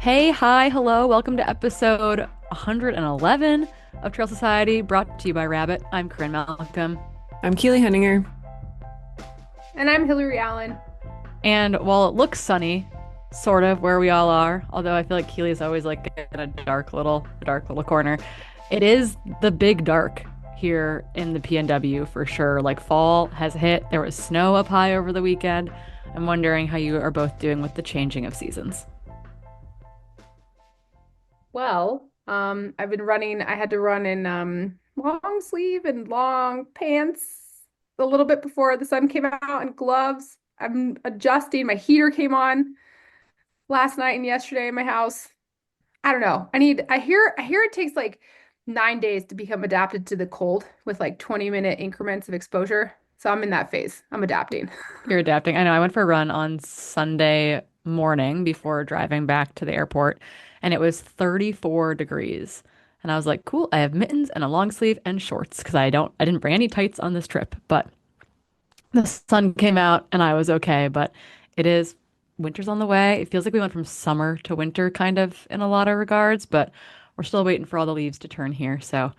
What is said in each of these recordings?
Hey, hi, hello. Welcome to episode 111 of Trail Society, brought to you by Rabbit. I'm Corinne Malcolm. I'm Keely Henninger. And I'm Hillary Allen. And while it looks sunny, sort of where we all are, although I feel like Keely's always like in a dark little corner, it is the big dark here in the PNW for sure. Like fall has hit. There was snow up high over the weekend. I'm wondering how you are both doing with the changing of seasons. I've been running. I had to run in long sleeve and long pants a little bit before the sun came out and gloves. I'm adjusting. My heater came on last night and yesterday in my house. I don't know. I hear it takes like 9 days to become adapted to the cold with like 20-minute increments of exposure. So I'm in that phase. I'm adapting. You're adapting. I know. I went for a run on Sunday morning before driving back to the airport, and it was 34 degrees. And I was like, cool, I have mittens and a long sleeve and shorts because I didn't bring any tights on this trip. But the sun came out and I was okay. But it is winter's on the way. It feels like we went from summer to winter kind of in a lot of regards, but we're still waiting for all the leaves to turn here. So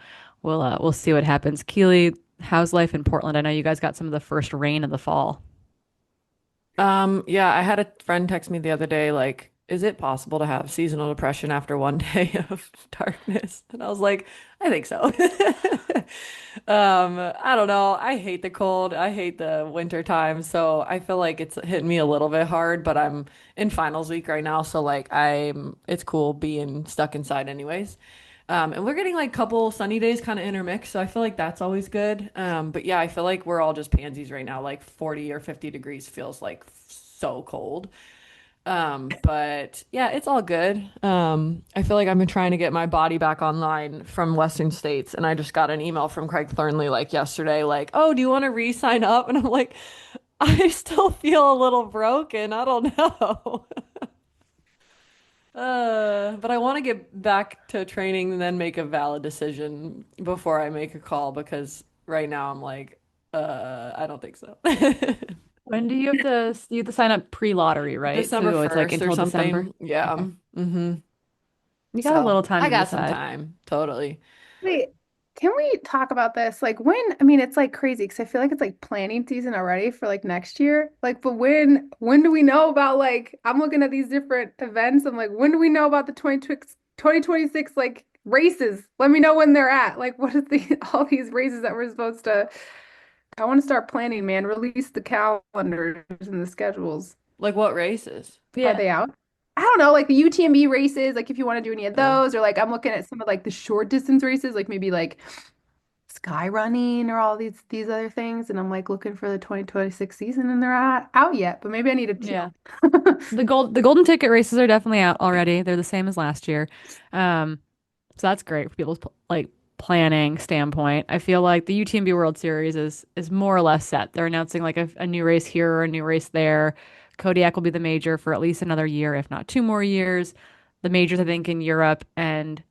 we'll see what happens. Keely, how's life in Portland? I know you guys got some of the first rain of the fall. Yeah, I had a friend text me the other day, like, is it possible to have seasonal depression after one day of darkness? And I was like, I think so. I don't know. I hate the cold. I hate the winter time. So I feel like it's hitting me a little bit hard, but I'm in finals week right now. So like it's cool being stuck inside anyways. And we're getting like couple sunny days kind of intermixed, so I feel like that's always good. But yeah, I feel like we're all just pansies right now. Like 40 or 50 degrees feels like so cold. But yeah, it's all good. I feel like I've been trying to get my body back online from Western states, and I just got an email from Craig Thornley like yesterday, like, "Oh, do you want to re-sign up?" And I'm like, I still feel a little broken. I don't know. But I want to get back to training and then make a valid decision before I make a call because right now I'm like, I don't think so. When do you have to sign up pre-lottery, right? December So it's like 1st or until December. something. Yeah. Okay. Mm-hmm. You got a So little time I to got some decide. time. Totally. Wait, can we talk about this? Like I mean, it's like crazy because I feel like it's like planning season already for like next year. Like, but when do we know about like I'm looking at these different events. I'm like, when do we know about the 2026 like races? Let me know when they're at. Like, what is all these races that we're supposed to I want to start planning, man. Release the calendars and the schedules. Like what races? Are Yeah. they out? I don't know, like the UTMB races, like if you want to do any of Uh, those, or like I'm looking at some of like the short distance races, like maybe like sky running or all these other things, and I'm like looking for the 2026 season and they're not out yet, but maybe I need to Yeah. chill. The golden ticket races are definitely out already. They're the same as last year. Um, so that's great for people's like planning standpoint. I feel like the UTMB World Series is more or less set. They're announcing like a new race here or a new race there. Kodiak will be the major for at least another year, if not two more years. The majors, I think, in Europe and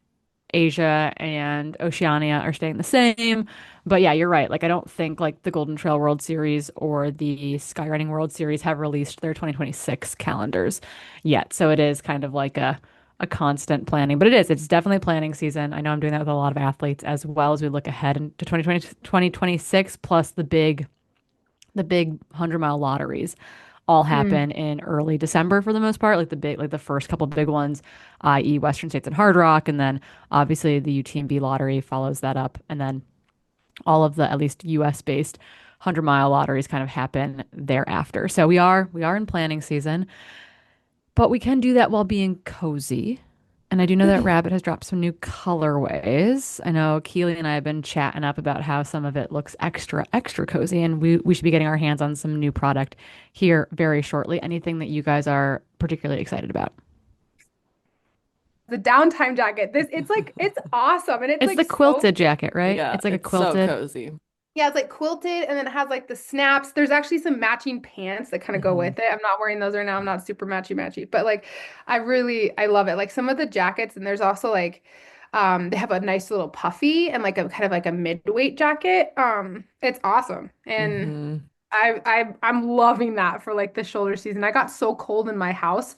Asia and Oceania are staying the same. But yeah, you're right. Like I don't think like the Golden Trail World Series or the Skyrunning World Series have released their 2026 calendars yet. So it is kind of like a constant planning. But it's definitely planning season. I know I'm doing that with a lot of athletes as well as we look ahead into 2026 plus the big 100-mile lotteries all Mm. happen in early December for the most part, like the first couple big ones, i.e. Western States and Hard Rock, and then obviously the UTMB lottery follows that up, and then all of the at least US based 100-mile lotteries kind of happen thereafter. So we are in planning season, but we can do that while being cozy. And I do know that Rabbit has dropped some new colorways. I know Keely and I have been chatting up about how some of it looks extra cozy, and we should be getting our hands on some new product here very shortly. Anything that you guys are particularly excited about? The downtime jacket. This it's awesome and it's It's like the so quilted jacket, right? yeah, It's like a it's so quilted. cozy. yeah, it's like quilted and then it has like the snaps. There's actually some matching pants that kind of go Hmm. with it. I'm not wearing those right now. I'm not super matchy, but like I love it. Like some of the jackets and there's also like they have a nice little puffy and like a kind of like a mid-weight jacket. It's awesome. And Hmm. I'm loving that for like the shoulder season. I got so cold in my house.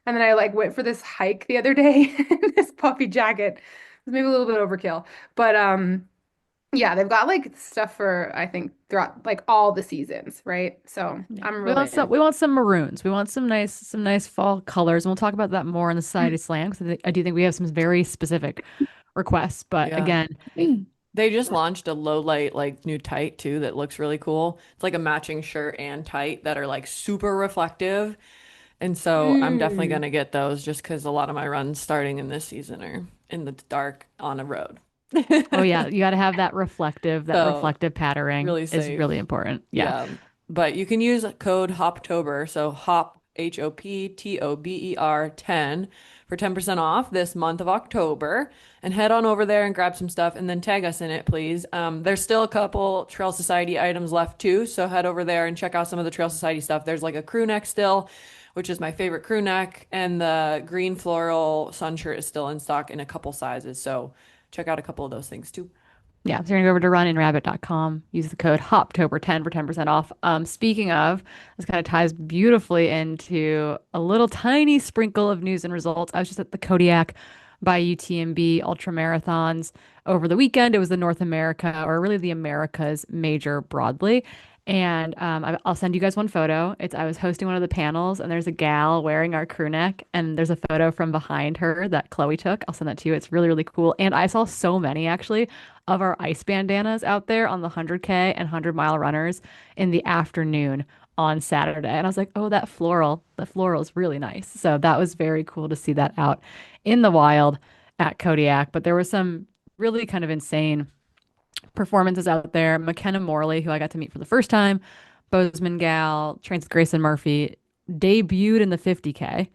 And then I like went for this hike the other day in this puffy jacket. It was maybe a little bit overkill. But yeah, they've got like stuff for I think throughout like all the seasons, right? So Yeah. I'm really We want some maroons. We want some nice fall colors. And we'll talk about that more in the Society Slam because I do think we have some very specific requests. But Yeah. again, They just launched a low light like new tight too that looks really cool. It's like a matching shirt and tight that are like super reflective. And so I'm definitely mm. gonna get those just because a lot of my runs starting in this season are in the dark on a road. oh yeah, you got to have that So reflective patterning really is safe. really important. Yeah. Yeah. But you can use code HOPTOBER, so HOP HOPTOBER 10 for 10% off this month of October. And head on over there and grab some stuff and then tag us in it, please. There's still a couple Trail Society items left too, so head over there and check out some of the Trail Society stuff. There's like a crew neck still, which is my favorite crew neck, and the green floral sun shirt is still in stock in a couple sizes. So check out a couple of those things too. Yeah, so you're gonna go over to runinrabbit.com, use the code HOPTOBER10 for 10% off. Speaking of, this kind of ties beautifully into a little tiny sprinkle of news and results. I was just at the Kodiak by UTMB ultra marathons over the weekend. It was the North America, or really the Americas major broadly. And I'll send you guys one photo. I was hosting one of the panels, and there's a gal wearing our crew neck, and there's a photo from behind her that Chloe took. I'll send that to you. It's really, really cool. And I saw so many actually of our ice bandanas out there on the 100K and 100-mile runners in the afternoon on Saturday. And I was like, oh, the floral is really nice. So that was very cool to see that out in the wild at Kodiak. But there was some really kind of insane performances out there. McKenna Morley, who I got to meet for the first time, Bozeman gal, trains with Grayson Murphy, debuted in the 50K,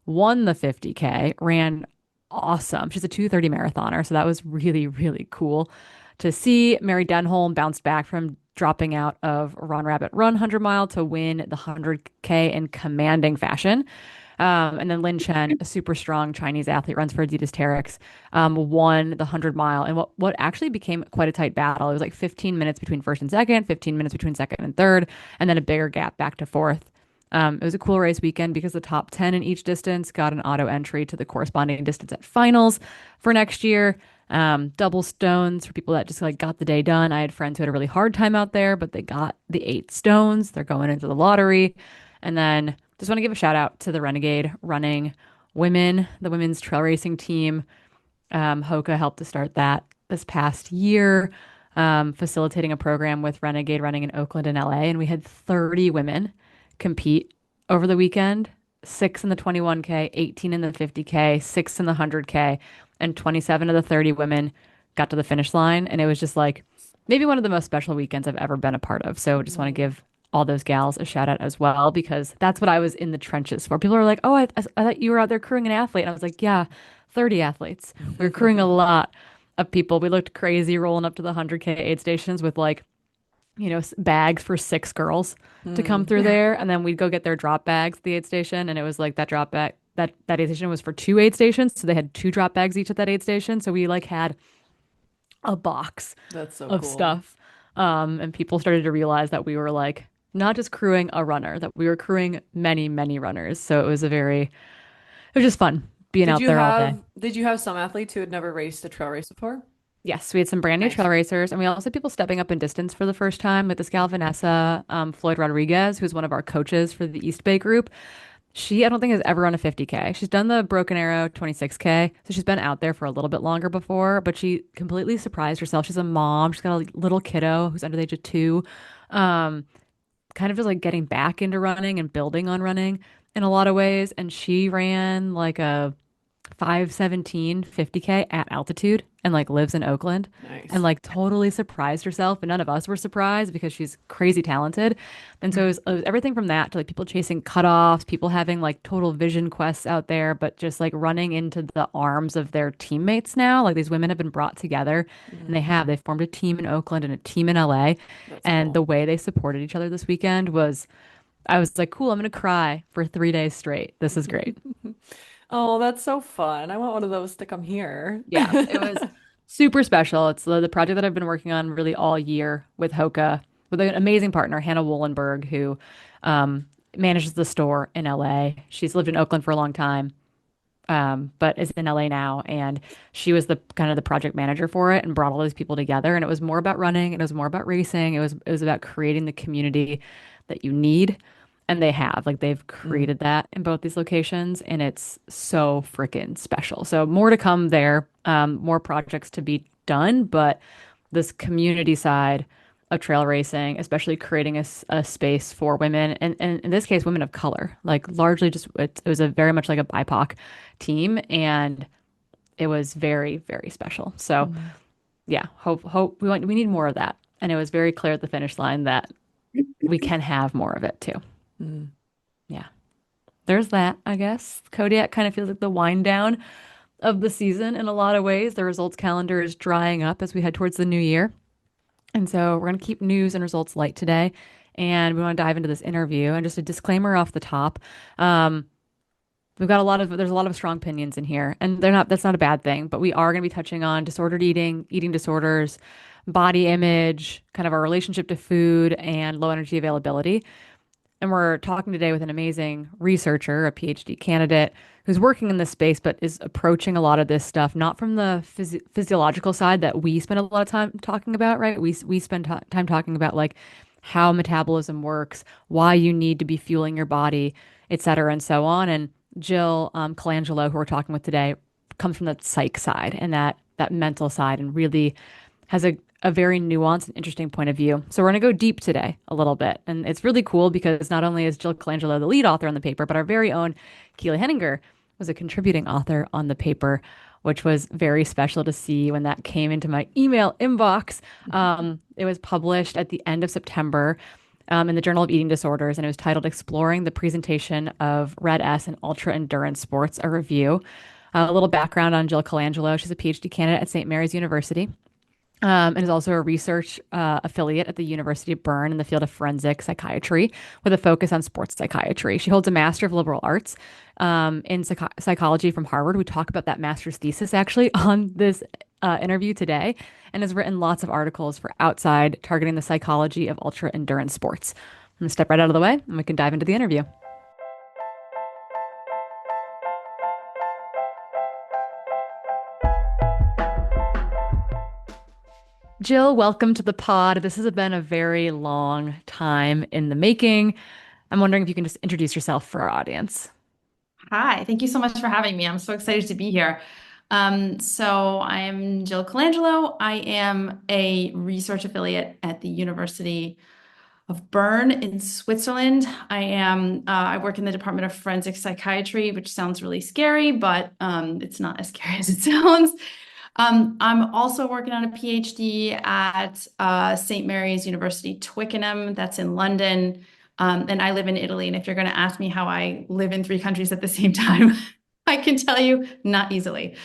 won the 50K, ran awesome. She's a 2:30 marathoner, so that was really, really cool to see. Mary Denholm bounced back from dropping out of Run Rabbit Run 100 mile to win the 100K in commanding fashion. And then Lin Chen, a super strong Chinese athlete, runs for Adidas Terrex, won the 100 mile in what actually became quite a tight battle. It was like 15 minutes between first and second, 15 minutes between second and third, and then a bigger gap back to fourth. It was a cool race weekend because the top 10 in each distance got an auto entry to the corresponding distance at finals for next year. Double stones for people that just like got the day done. I had friends who had a really hard time out there, but they got the 8 stones. They're going into the lottery. And then just want to give a shout out to the Renegade running women, the women's trail racing team. Hoka helped to start that this past year, facilitating a program with Renegade running in Oakland and LA. And we had 30 women compete over the weekend, six in the 21K, 18 in the 50K, six in the 100K, and 27 of the 30 women got to the finish line. And it was just like maybe one of the most special weekends I've ever been a part of. So just want to give all those gals a shout out as well, because that's what I was in the trenches for. People are like, oh, I thought you were out there crewing an athlete. And I was like, yeah, 30 athletes. We were crewing a lot of people. We looked crazy rolling up to the 100K aid stations with like, bags for 6 girls to come Mm. through there. And then we'd go get their drop bags at the aid station. And it was like that drop bag, that aid station was for 2 aid stations. So they had 2 drop bags each at that aid station. So we like had a box That's so of cool. stuff. And people started to realize that we were like not just crewing a runner, that we were crewing many, many runners. So it was just fun being out there all day. Did you have some athletes who had never raced a trail race before? Yes, we had some brand new Nice. trail racers, and we also had people stepping up in distance for the first time, like this gal Vanessa Floyd Rodriguez, who's one of our coaches for the East Bay group. I don't think, has ever run a 50K. She's done the Broken Arrow 26K, so she's been out there for a little bit longer before, but she completely surprised herself. She's a mom. She's got a little kiddo who's under the age of 2. Um, Kind of just like getting back into running and building on running in a lot of ways. And she ran like a 5:17 50K at altitude and like lives in Oakland and Nice. like totally surprised herself. And none of us were surprised because she's crazy talented. And so it was everything from that to like people chasing cutoffs, people having like total vision quests out there, but just like running into the arms of their teammates now. Like these women have been brought together and Mm. they've formed a team in Oakland and a team in LA. That's And cool. the way they supported each other this weekend I was like, cool, I'm going to cry for 3 days straight. This is great. Oh, that's so fun. I want one of those to come here. Yeah, it was super special. It's the project that I've been working on really all year with Hoka, with an amazing partner, Hannah Wollenberg, who manages the store in LA. She's lived in Oakland for a long time, but is in LA now. And she was the kind of the project manager for it and brought all those people together. And it was more about running. It was more about racing. It was about creating the community that you need. And they have, like, they've Mm, created that in both these locations, and it's so freaking special. So more to come there, more projects to be done, but this community side of trail racing, especially creating a space for women, and in this case, women of color, like largely just it was a very much like a BIPOC team, and it was very, very special. So mm, yeah, hope we need more of that. And it was very clear at the finish line that we can have more of it too. mm. Yeah. There's that, I guess. Kodiak kind of feels like the wind down of the season in a lot of ways. The results calendar is drying up as we head towards the new year. And so we're going to keep news and results light today. And we want to dive into this interview. And just a disclaimer off the top. Um, there's a lot of strong opinions in here, and that's not a bad thing, but we are going to be touching on disordered eating, eating disorders, body image, kind of our relationship to food, and low energy availability. And we're talking today with an amazing researcher, a PhD candidate who's working in this space, but is approaching a lot of this stuff not from the physiological side that we spend a lot of time talking about, right? We spend time talking about like how metabolism works, why you need to be fueling your body, et cetera, and so on. And Jill Colangelo, who we're talking with today, comes from the psych side and that mental side, and really has a very nuanced and interesting point of view. So we're going to go deep today a little bit. And it's really cool because not only is Jill Colangelo the lead author on the paper, but our very own Keely Henninger was a contributing author on the paper, which was very special to see when that came into my email inbox. It was published at the end of September in the Journal of Eating Disorders, and it was titled Exploring the Presentation of Red S in Ultra Endurance Sports, a review. A little background on Jill Colangelo. She's a PhD candidate at St. Mary's University, and is also a research affiliate at the University of Bern in the field of forensic psychiatry with a focus on sports psychiatry. She holds a Master of Liberal Arts in psychology from Harvard. We talk about that master's thesis actually on this interview today, and has written lots of articles for Outside targeting the psychology of ultra endurance sports. I'm going to step right out of the way and we can dive into the interview. Jill, welcome to the pod. This has been a very long time in the making. I'm wondering if you can just introduce yourself for our audience. Hi, thank you so much for having me. I'm so excited to be here. So I'm Jill Colangelo. I am a research affiliate at the University of Bern in Switzerland. I work in the Department of Forensic Psychiatry, which sounds really scary, but it's not as scary as it sounds. I'm also working on a PhD at St. Mary's University, Twickenham, that's in London. And I live in Italy. And if you're going to ask me how I live in three countries at the same time, I can tell you not easily.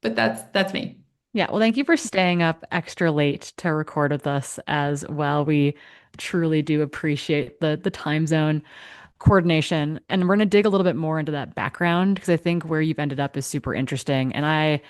But that's me. Yeah, well, thank you for staying up extra late to record with us as well. We truly do appreciate the time zone coordination. And we're going to dig a little bit more into that background because I think where you've ended up is super interesting. And I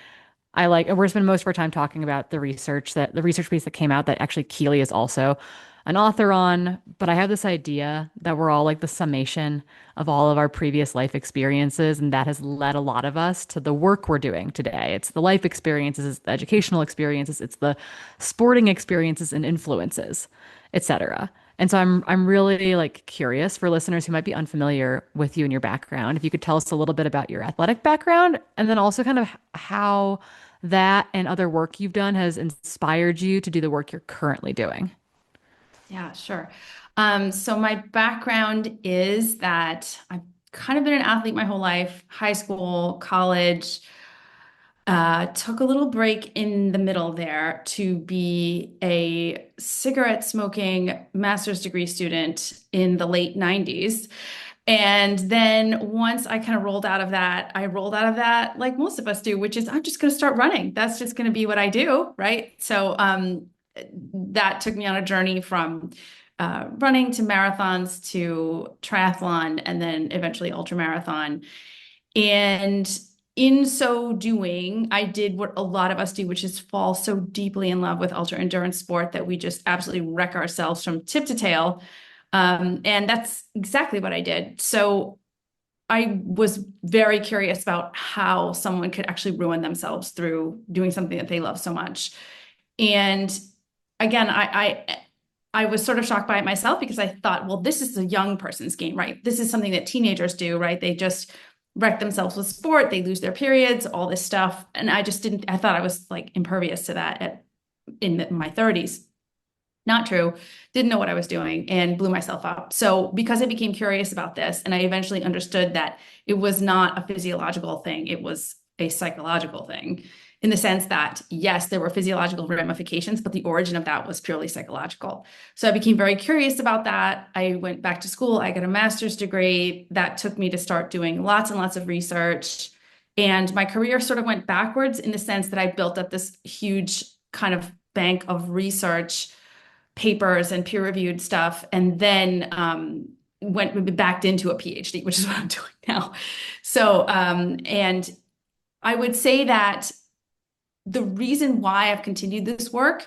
like, and we're spending most of our time talking about the research piece that came out that actually Keely is also an author on. But I have this idea that we're all like the summation of all of our previous life experiences. And that has led a lot of us to the work we're doing today. It's the life experiences, it's the educational experiences, it's the sporting experiences and influences, etc. And so I'm really like curious for listeners who might be unfamiliar with you and your background, if you could tell us a little bit about your athletic background and then also kind of how that and other work you've done has inspired you to do the work you're currently doing. Yeah, sure. So my background is that I've kind of been an athlete my whole life, high school, college. Took a little break in the middle there to be a cigarette smoking master's degree student in the late 90s. And then once I kind of rolled out of that, I rolled out of that like most of us do, which is I'm just going to start running. That's just going to be what I do, right? So that took me on a journey from running to marathons to triathlon and then eventually ultra marathon. And in so doing, I did what a lot of us do, which is fall so deeply in love with ultra endurance sport that we just absolutely wreck ourselves from tip to tail. And that's exactly what I did. So I was very curious about how someone could actually ruin themselves through doing something that they love so much. And again, I was sort of shocked by it myself because I thought, well, this is a young person's game, right? This is something that teenagers do, right? They just wreck themselves with sport, they lose their periods, all this stuff. And I just didn't, I thought I was like impervious to that in my 30s. Not true. Didn't know what I was doing and blew myself up. So, because I became curious about this and I eventually understood that it was not a physiological thing, it was a psychological thing in the sense that, yes, there were physiological ramifications, but the origin of that was purely psychological. So, I became very curious about that. I went back to school, I got a master's degree. That took me to start doing lots and lots of research. And my career sort of went backwards in the sense that I built up this huge kind of bank of research papers and peer-reviewed stuff, and then went backed into a PhD, which is what I'm doing now. So, and I would say that the reason why I've continued this work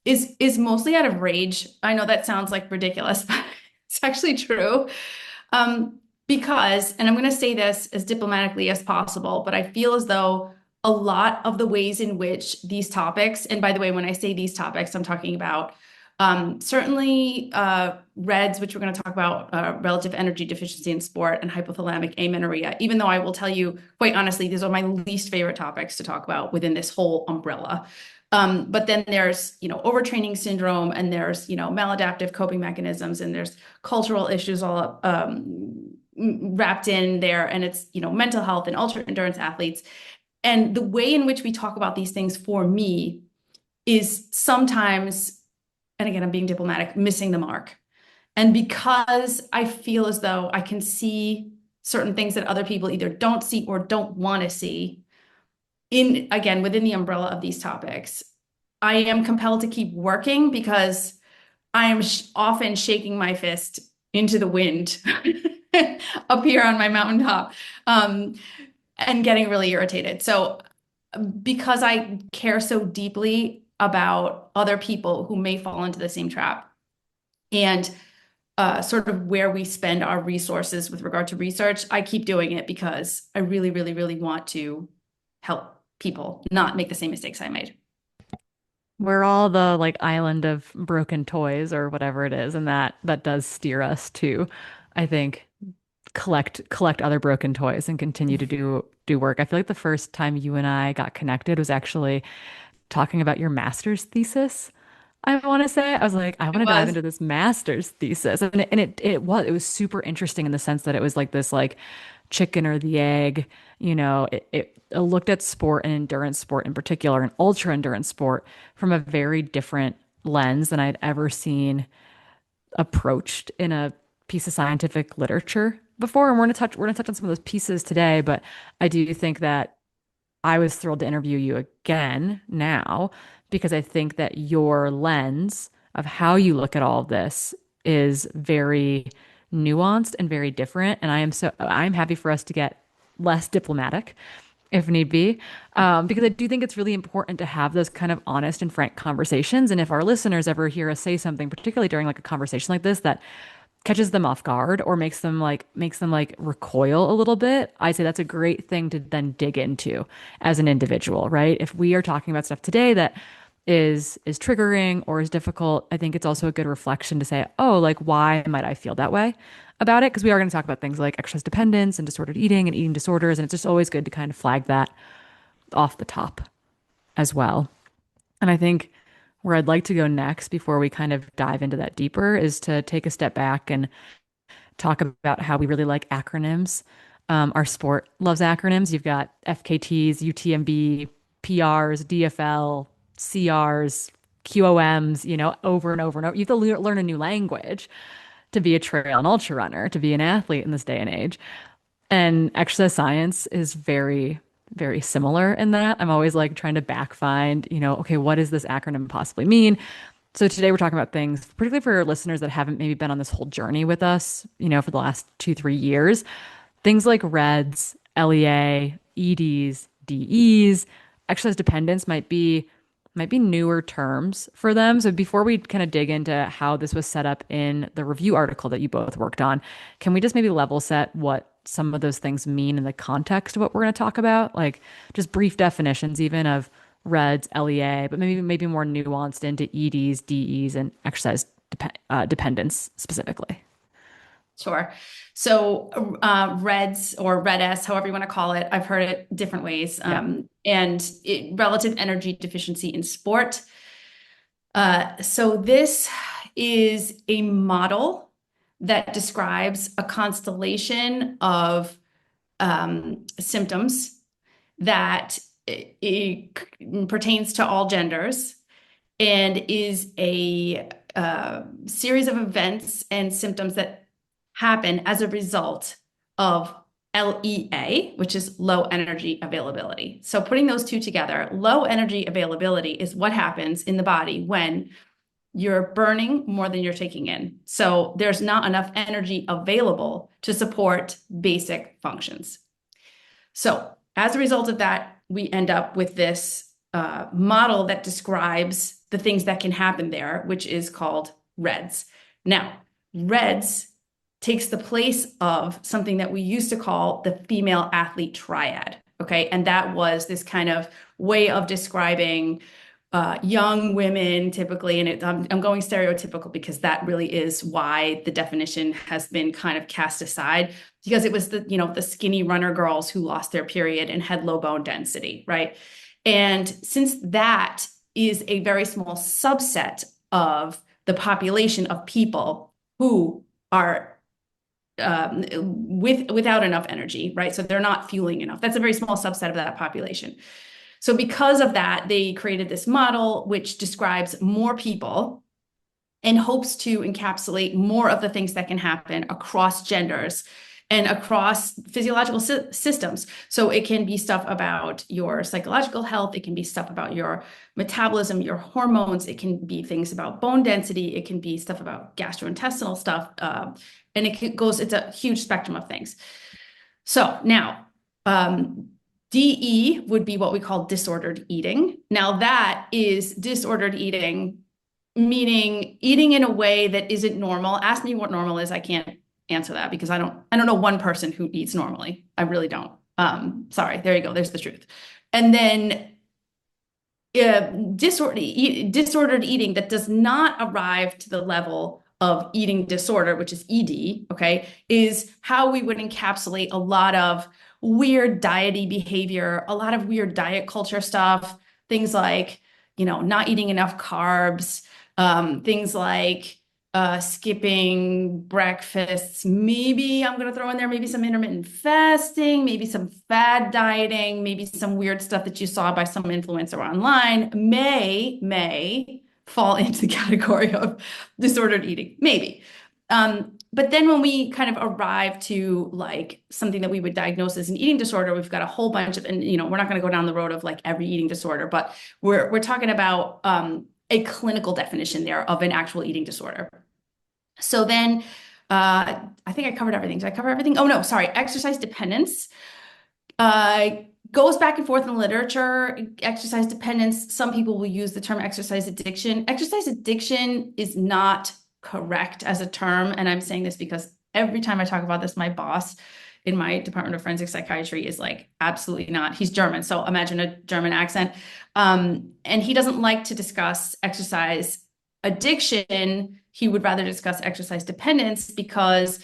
is mostly out of rage. I know that sounds like ridiculous, but it's actually true. Um, because, and I'm going to say this as diplomatically as possible, but I feel as though a lot of the ways in which these topics, and by the way, when I say these topics, I'm talking about certainly REDS, which we're going to talk about, relative energy deficiency in sport, and hypothalamic amenorrhea, even though I will tell you, quite honestly, these are my least favorite topics to talk about within this whole umbrella. But then there's, overtraining syndrome, and there's, maladaptive coping mechanisms, and there's cultural issues all wrapped in there, and it's, mental health and ultra endurance athletes. And the way in which we talk about these things for me is sometimes, and again, I'm being diplomatic, missing the mark. And because I feel as though I can see certain things that other people either don't see or don't want to see, in again within the umbrella of these topics, I am compelled to keep working because I am often shaking my fist into the wind up here on my mountaintop, and getting really irritated. So, because I care so deeply about other people who may fall into the same trap, and sort of where we spend our resources with regard to research, I keep doing it because I really, really, really want to help people not make the same mistakes I made. We're all the like island of broken toys or whatever it is, and that does steer us to, I think, collect other broken toys and continue to do work. I feel like the first time you and I got connected was actually talking about your master's thesis. I want to say I was like, I want It to dive was. into this master's thesis, and it was super interesting in the sense that it was like this like chicken or the egg. It looked at sport and endurance sport in particular, and ultra endurance sport from a very different lens than I'd ever seen approached in a piece of scientific literature before. And we're gonna touch on some of those pieces today, but I do think that I was thrilled to interview you again now because I think that your lens of how you look at all of this is very nuanced and very different. And I'm happy for us to get less diplomatic if need be, because I do think it's really important to have those kind of honest and frank conversations. And if our listeners ever hear us say something, particularly during like a conversation like this, that catches them off guard or makes them like recoil a little bit, I say that's a great thing to then dig into as an individual, right? If we are talking about stuff today that is triggering or is difficult, I think it's also a good reflection to say, oh, like why might I feel that way about it? Because we are going to talk about things like exercise dependence and disordered eating and eating disorders, and it's just always good to kind of flag that off the top as well. And I think where I'd like to go next before we kind of dive into that deeper is to take a step back and talk about how we really like acronyms. Our sport loves acronyms. You've got FKTs, UTMB, PRs, DFL, CRs, QOMs, over and over and over. You have to learn a new language to be a trail and ultra runner, to be an athlete in this day and age. And exercise science is very, very similar in that. I'm always like trying to back find, okay, what does this acronym possibly mean? So today we're talking about things, particularly for listeners that haven't maybe been on this whole journey with us, for the last 2, 3 years. Things like REDS, LEA, EDs, DEs, exercise dependence might might be newer terms for them. So before we kind of dig into how this was set up in the review article that you both worked on, can we just maybe level set what some of those things mean in the context of what we're going to talk about? Like just brief definitions, even of REDS, LEA, but maybe more nuanced into EDs, DEs, and exercise dependence specifically. Sure. So REDS or RED-S, however you want to call it, I've heard it different ways. Yeah. Relative energy deficiency in sport. So this is a model that describes a constellation of symptoms that it pertains to all genders and is a series of events and symptoms that happen as a result of LEA, which is low energy availability. So putting those two together, low energy availability is what happens in the body when you're burning more than you're taking in. So there's not enough energy available to support basic functions. So as a result of that, we end up with this model that describes the things that can happen there, which is called REDS. Now, REDS takes the place of something that we used to call the female athlete triad, okay? And that was this kind of way of describing young women typically, and I'm going stereotypical because that really is why the definition has been kind of cast aside, because it was the skinny runner girls who lost their period and had low bone density, right? And since that is a very small subset of the population of people who are without enough energy, right? So they're not fueling enough. That's a very small subset of that population. So because of that, they created this model which describes more people and hopes to encapsulate more of the things that can happen across genders and across physiological systems. So it can be stuff about your psychological health. It can be stuff about your metabolism, your hormones. It can be things about bone density. It can be stuff about gastrointestinal stuff. And it's a huge spectrum of things. So now, DE would be what we call disordered eating. Now that is disordered eating, meaning eating in a way that isn't normal. Ask me what normal is. I can't answer that because I don't know one person who eats normally. I really don't. Sorry, there you go. There's the truth. And then disordered eating that does not arrive to the level of eating disorder, which is ED, okay, is how we would encapsulate a lot of weird diety behavior, a lot of weird diet culture stuff, things like, not eating enough carbs, things like skipping breakfasts. Maybe I'm going to throw in there maybe some intermittent fasting, maybe some fad dieting, maybe some weird stuff that you saw by some influencer online may fall into the category of disordered eating, maybe. But then when we kind of arrive to like something that we would diagnose as an eating disorder, we've got a whole bunch of, and we're not going to go down the road of like every eating disorder, but we're talking about a clinical definition there of an actual eating disorder. So then I think I covered everything. Did I cover everything? Oh no, sorry. Exercise dependence goes back and forth in the literature. Exercise dependence, some people will use the term exercise addiction. Exercise addiction is not correct as a term. And I'm saying this because every time I talk about this, my boss in my Department of Forensic Psychiatry is like, absolutely not. He's German. So imagine a German accent. And he doesn't like to discuss exercise addiction. He would rather discuss exercise dependence because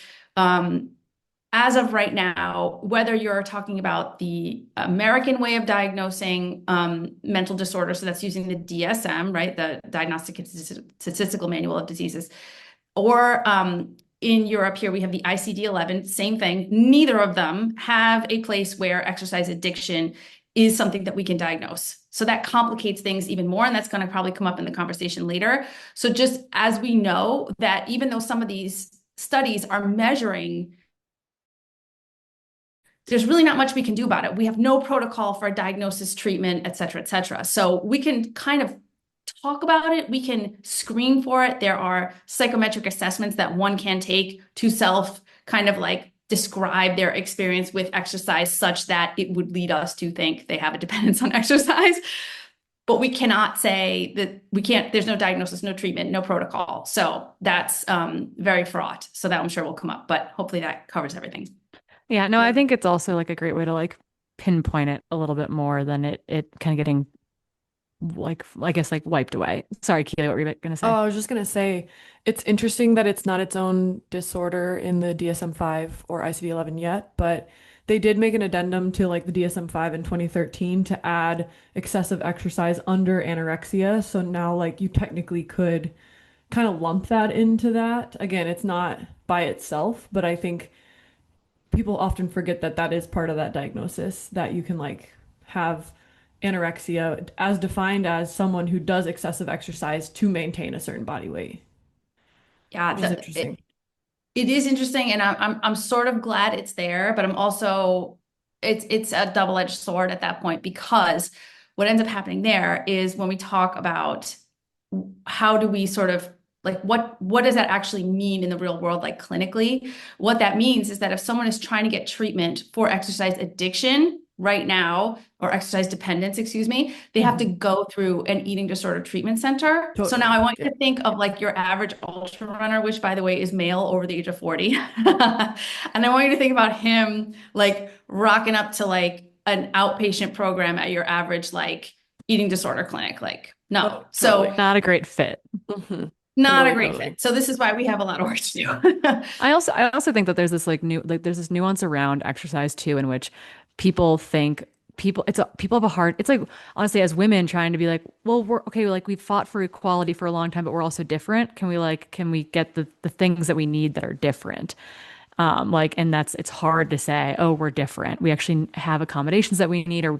as of right now, whether you're talking about the American way of diagnosing mental disorder, so that's using the DSM, right, the Diagnostic and Statistical Manual of Diseases, or in Europe here we have the ICD-11, same thing. Neither of them have a place where exercise addiction is something that we can diagnose. So that complicates things even more, and that's going to probably come up in the conversation later. So just as we know that even though some of these studies are measuring, there's really not much we can do about it. We have no protocol for a diagnosis, treatment, et cetera, et cetera. So we can kind of talk about it. We can screen for it. There are psychometric assessments that one can take to self kind of like describe their experience with exercise such that it would lead us to think they have a dependence on exercise. but we cannot say that we can't, there's no diagnosis, no treatment, no protocol. So that's very fraught. So that I'm sure will come up, but hopefully that covers everything. Yeah, no, I Yeah. think it's also like a great way to like pinpoint it a little bit more than it kind of getting like I guess like wiped away. Sorry, Keely, what were you gonna Oh, say? I was just gonna say, it's interesting that it's not its own disorder in the DSM-5 or ICD-11 yet, but they did make an addendum to like the DSM-5 in 2013 to add excessive exercise under anorexia. So now like you technically could kind of lump that into that. Again, it's not by itself, but I think people often forget that that is part of that diagnosis, that you can like have anorexia as defined as someone who does excessive exercise to maintain a certain body weight, Yeah, which is interesting. it is interesting, and I'm sort of glad it's there, but I'm also it's a double-edged sword at that point because what ends up happening there is when we talk about how do we sort of like what does that actually mean in the real world, like clinically? What that means is that if someone is trying to get treatment for exercise addiction right now, or exercise dependence, excuse me, they have to Mhm. go through an eating disorder treatment center. So now I Totally. want Yeah. you to think of like your average ultra runner, which by the way is male over the age of 40. And I want you to think about him like rocking up to like an outpatient program at your average like eating disorder clinic. Like, no. Oh, So totally. Not a great fit. Hmm. not a Totally, great totally. fit. So this is why we have a lot of work to do. I also think that there's this like new like there's this nuance around exercise too in which people think people have a hard it's like honestly as women trying to be like, well, we're okay, like we've fought for equality for a long time, but we're also different. Can we get the things that we need that are different? Like, and it's hard to say, oh, we're different. We actually have accommodations that we need, or we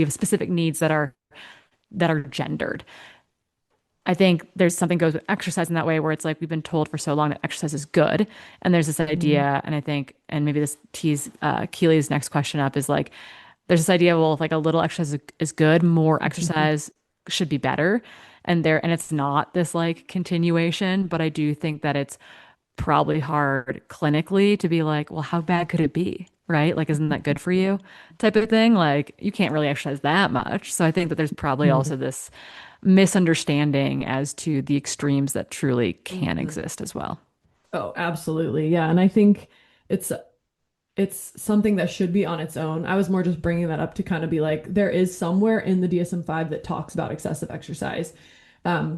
have specific needs that are gendered. I think there's something goes with exercise in that way where it's like we've been told for so long that exercise is good. And there's this Mhm. idea, and I think, and maybe this tees Keely's next question up is like, there's this idea, well, if like a little exercise is good, more exercise should be better. And it's not this like continuation, but I do think that it's probably hard clinically to be like, well, how bad could it be? Right? Like, isn't that good for you? Type of thing. Like, you can't really exercise that much. So I think that there's probably Mhm. also this misunderstanding as to the extremes that truly can Mhm. exist as well. Oh, absolutely. Yeah. And I think it's it's something that should be on its own. I was more just bringing that up to kind of be like, there is somewhere in the DSM-5 that talks about excessive exercise.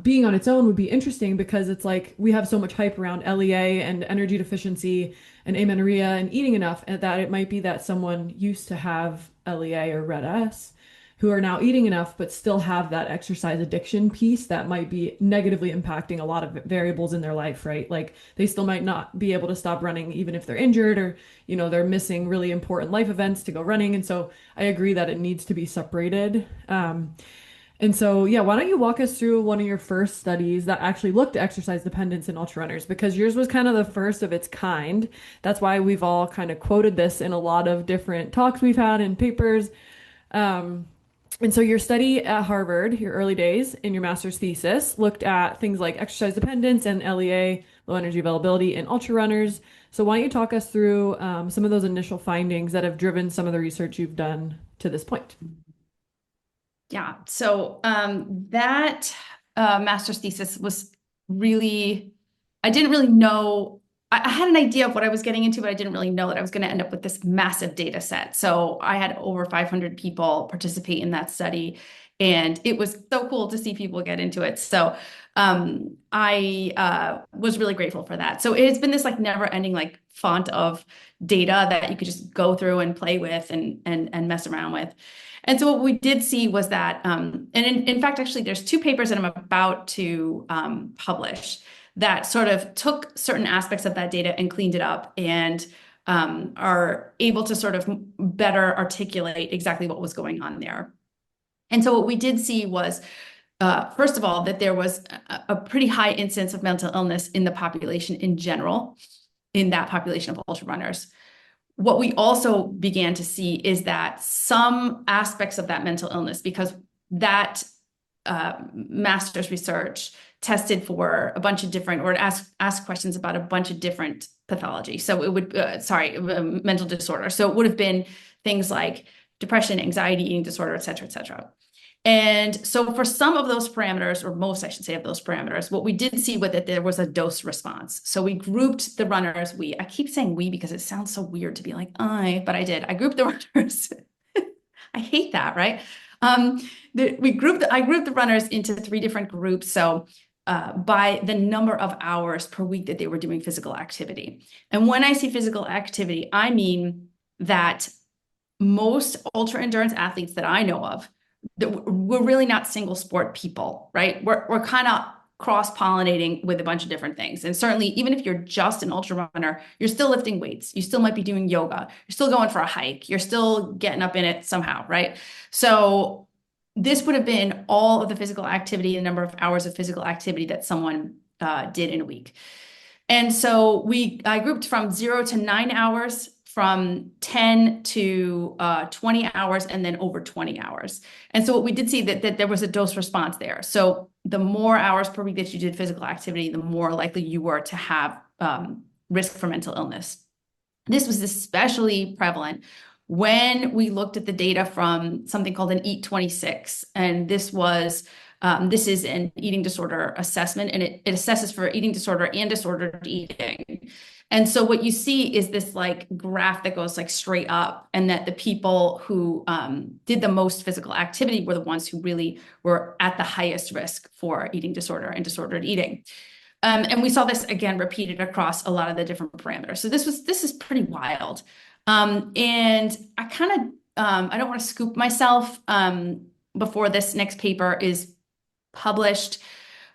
Being on its own would be interesting because it's like we have so much hype around LEA and energy deficiency and amenorrhea and eating enough, and that it might be that someone used to have LEA or red S who are now eating enough but still have that exercise addiction piece that might be negatively impacting a lot of variables in their life, right? Like they still might not be able to stop running even if they're injured or they're missing really important life events to go running. And so I agree that it needs to be separated. And so, yeah, why don't you walk us through one of your first studies that actually looked at exercise dependence in ultra runners? Because yours was kind of the first of its kind. That's why we've all kind of quoted this in a lot of different talks we've had and papers. Um, and so your study at Harvard, your early days in your master's thesis, looked at things like exercise dependence and LEA, low energy availability in ultra runners. So why don't you talk us through some of those initial findings that have driven some of the research you've done to this point? Yeah. So that master's thesis was really, I didn't really know. I had an idea of what I was getting into, but I didn't really know that I was going to end up with this massive data set. So I had over 500 people participate in that study, and it was so cool to see people get into it. So I was really grateful for that. So it's been this like never-ending like font of data that you could just go through and play with and mess around with. And so what we did see was that, and in fact, actually, there's two papers that I'm about to publish that sort of took certain aspects of that data and cleaned it up and are able to sort of better articulate exactly what was going on there. And so what we did see was, first of all, that there was a pretty high incidence of mental illness in the population in general, in that population of ultra runners. What we also began to see is that some aspects of that mental illness, because that master's research tested for a bunch of different, or asked questions about a bunch of different pathology. So it would, mental disorder. So it would have been things like depression, anxiety, eating disorder, et cetera, et cetera. And so for some of those parameters, or most, I should say, of those parameters, what we did see with it, there was a dose response. So we grouped the runners. I keep saying we because it sounds so weird to be like, but I did. I grouped the runners. I hate that, right? I grouped the runners into three different groups. So by the number of hours per week that they were doing physical activity. And when I say physical activity, I mean that most ultra endurance athletes that I know of, we're really not single sport people, right? We're kind of cross-pollinating with a bunch of different things. And certainly, even if you're just an ultra runner, you're still lifting weights. You still might be doing yoga. You're still going for a hike. You're still getting up in it somehow, right? So this would have been all of the physical activity, the number of hours of physical activity that someone did in a week. And so I grouped from 0 to 9 hours, from 10 to 20 hours, and then over 20 hours. And so what we did see that there was a dose response there. So the more hours per week that you did physical activity, the more likely you were to have risk for mental illness. This was especially prevalent when we looked at the data from something called an Eat 26. And this is an eating disorder assessment, and it assesses for eating disorder and disordered eating. And so what you see is this like graph that goes like straight up, and that the people who did the most physical activity were the ones who really were at the highest risk for eating disorder and disordered eating. And we saw this again repeated across a lot of the different parameters. So this is pretty wild. And I kind of I don't want to scoop myself before this next paper is published,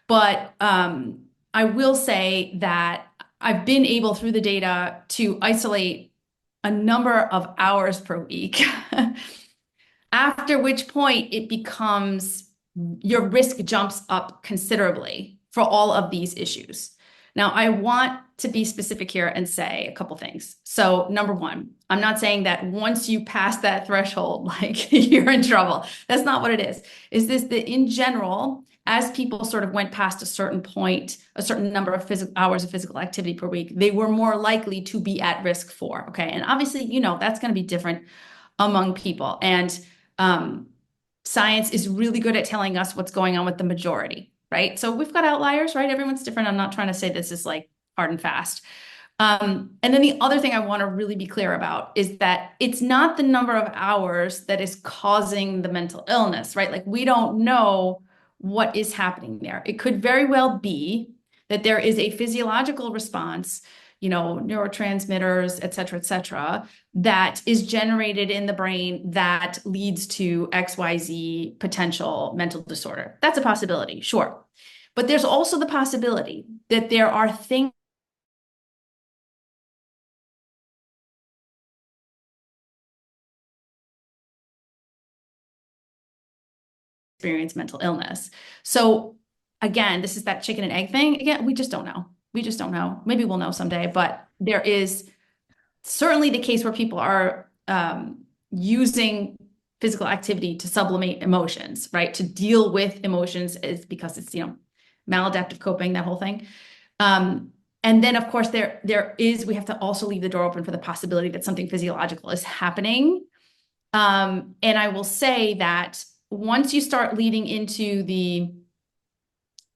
but I will say that I've been able through the data to isolate a number of hours per week, after which point it becomes your risk jumps up considerably for all of these issues. Now, I want to be specific here and say a couple things. So, number one, I'm not saying that once you pass that threshold, like you're in trouble. That's not what it is. Is this that in general, as people sort of went past a certain point, a certain number of hours of physical activity per week, they were more likely to be at risk for, okay? And obviously, that's going to be different among people. And science is really good at telling us what's going on with the majority, right? So we've got outliers, right? Everyone's different. I'm not trying to say this is like hard and fast. And then the other thing I want to really be clear about is that it's not the number of hours that is causing the mental illness, right? Like we don't know what is happening there. It could very well be that there is a physiological response, neurotransmitters, et cetera, that is generated in the brain that leads to XYZ potential mental disorder. That's a possibility, sure. But there's also the possibility that there are things experience mental illness. So again, this is that chicken and egg thing. Again, we just don't know. We just don't know. Maybe we'll know someday, but there is certainly the case where people are using physical activity to sublimate emotions, right? To deal with emotions is because it's, maladaptive coping, that whole thing. And then of course we have to also leave the door open for the possibility that something physiological is happening. And I will say that once you start leading into the,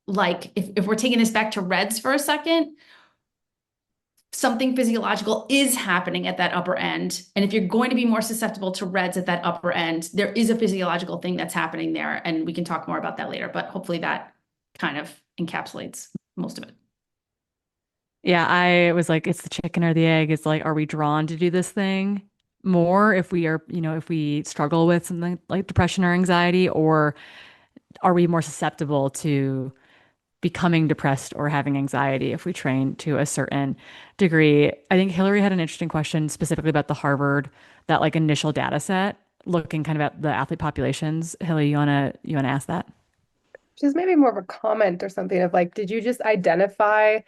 like, if we're taking this back to REDS for a second, something physiological is happening at that upper end. And if you're going to be more susceptible to REDS at that upper end, there is a physiological thing that's happening there. And we can talk more about that later, but hopefully that kind of encapsulates most of it. Yeah, I was like, it's the chicken or the egg. It's like, are we drawn to do this thing more if we are, if we struggle with something like depression or anxiety, or are we more susceptible to becoming depressed or having anxiety if we train to a certain degree? I think Hillary had an interesting question specifically about the Harvard, that like initial data set, looking kind of at the athlete populations. Hillary, you wanna ask that? Just maybe more of a comment or something of like, did you just identify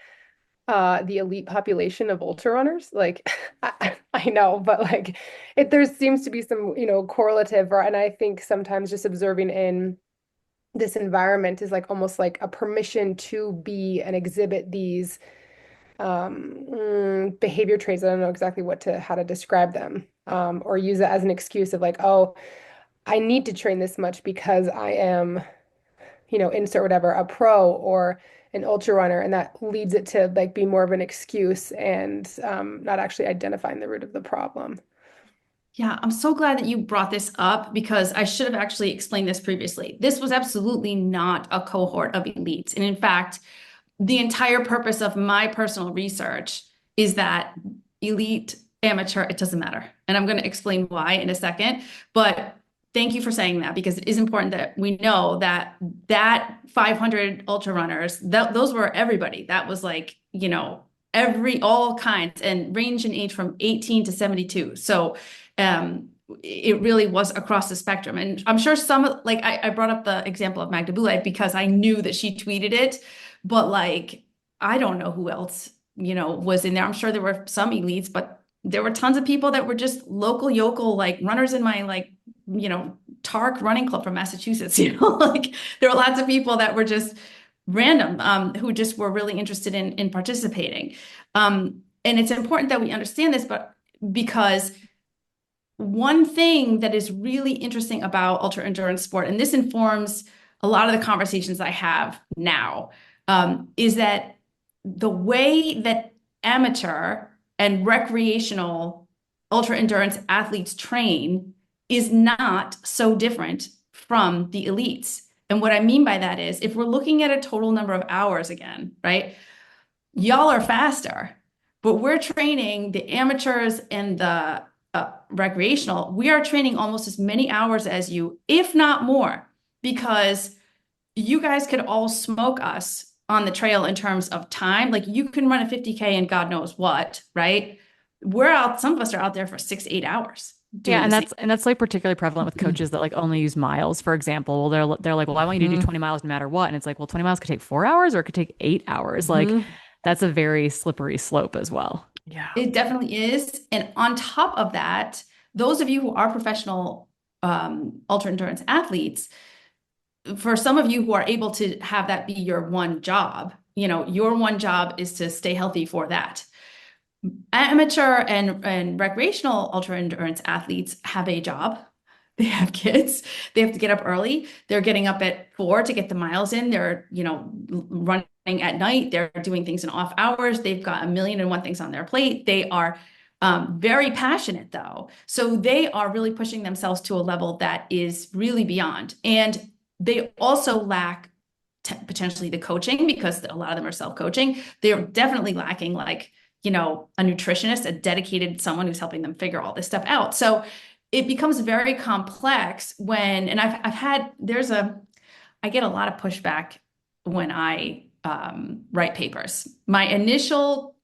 the elite population of ultra runners? Like I know, but like there seems to be some, correlative, or and I think sometimes just observing in this environment is like almost like a permission to be and exhibit these behavior traits. I don't know exactly how to describe them, or use it as an excuse of like, oh, I need to train this much because I am, insert whatever, a pro or an ultra runner, and that leads it to like be more of an excuse and not actually identifying the root of the problem. Yeah, I'm so glad that you brought this up because I should have actually explained this previously. This was absolutely not a cohort of elites. And in fact, the entire purpose of my personal research is that elite, amateur, it doesn't matter. And I'm going to explain why in a second. But thank you for saying that because it is important that we know that 500 ultra runners, those were everybody. That was like, all kinds and range in age from 18 to 72. So it really was across the spectrum. And I'm sure some, like I brought up the example of Magda Boulay because I knew that she tweeted it, but like, I don't know who else, was in there. I'm sure there were some elites, but there were tons of people that were just local yokel, like runners in my like, TARC running club from Massachusetts, like there were lots of people that were just random, who just were really interested in participating. And it's important that we understand this, but because one thing that is really interesting about ultra endurance sport, and this informs a lot of the conversations I have now, is that the way that amateur and recreational ultra endurance athletes train is not so different from the elites. And what I mean by that is if we're looking at a total number of hours again, right? Y'all are faster, but we're training the amateurs and the recreational. We are training almost as many hours as you, if not more, because you guys could all smoke us on the trail in terms of time. Like you can run a 50K and God knows what, right? We're out, some of us are out there for 6, 8 hours Yeah, doing the same. and that's like particularly prevalent with coaches that like only use miles, for example. Well, they're like, well, I want you to do Hmm. 20 miles no matter what. And it's like, well, 20 miles could take 4 hours or it could take 8 hours. Like Hmm. that's a very slippery slope as well. Yeah. It definitely is. And on top of that, those of you who are professional ultra endurance athletes, for some of you who are able to have that be your one job, your one job is to stay healthy for that. Amateur and recreational ultra endurance athletes have a job. They have kids. They have to get up early. They're getting up at 4 to get the miles in. They're, running at night. They're doing things in off hours. They've got a million and one things on their plate. They are very passionate though. So they are really pushing themselves to a level that is really beyond. And they also lack potentially the coaching because a lot of them are self-coaching. They're definitely lacking like, a nutritionist, a dedicated someone who's helping them figure all this stuff out. So it becomes very complex and I get a lot of pushback when I write papers. My initial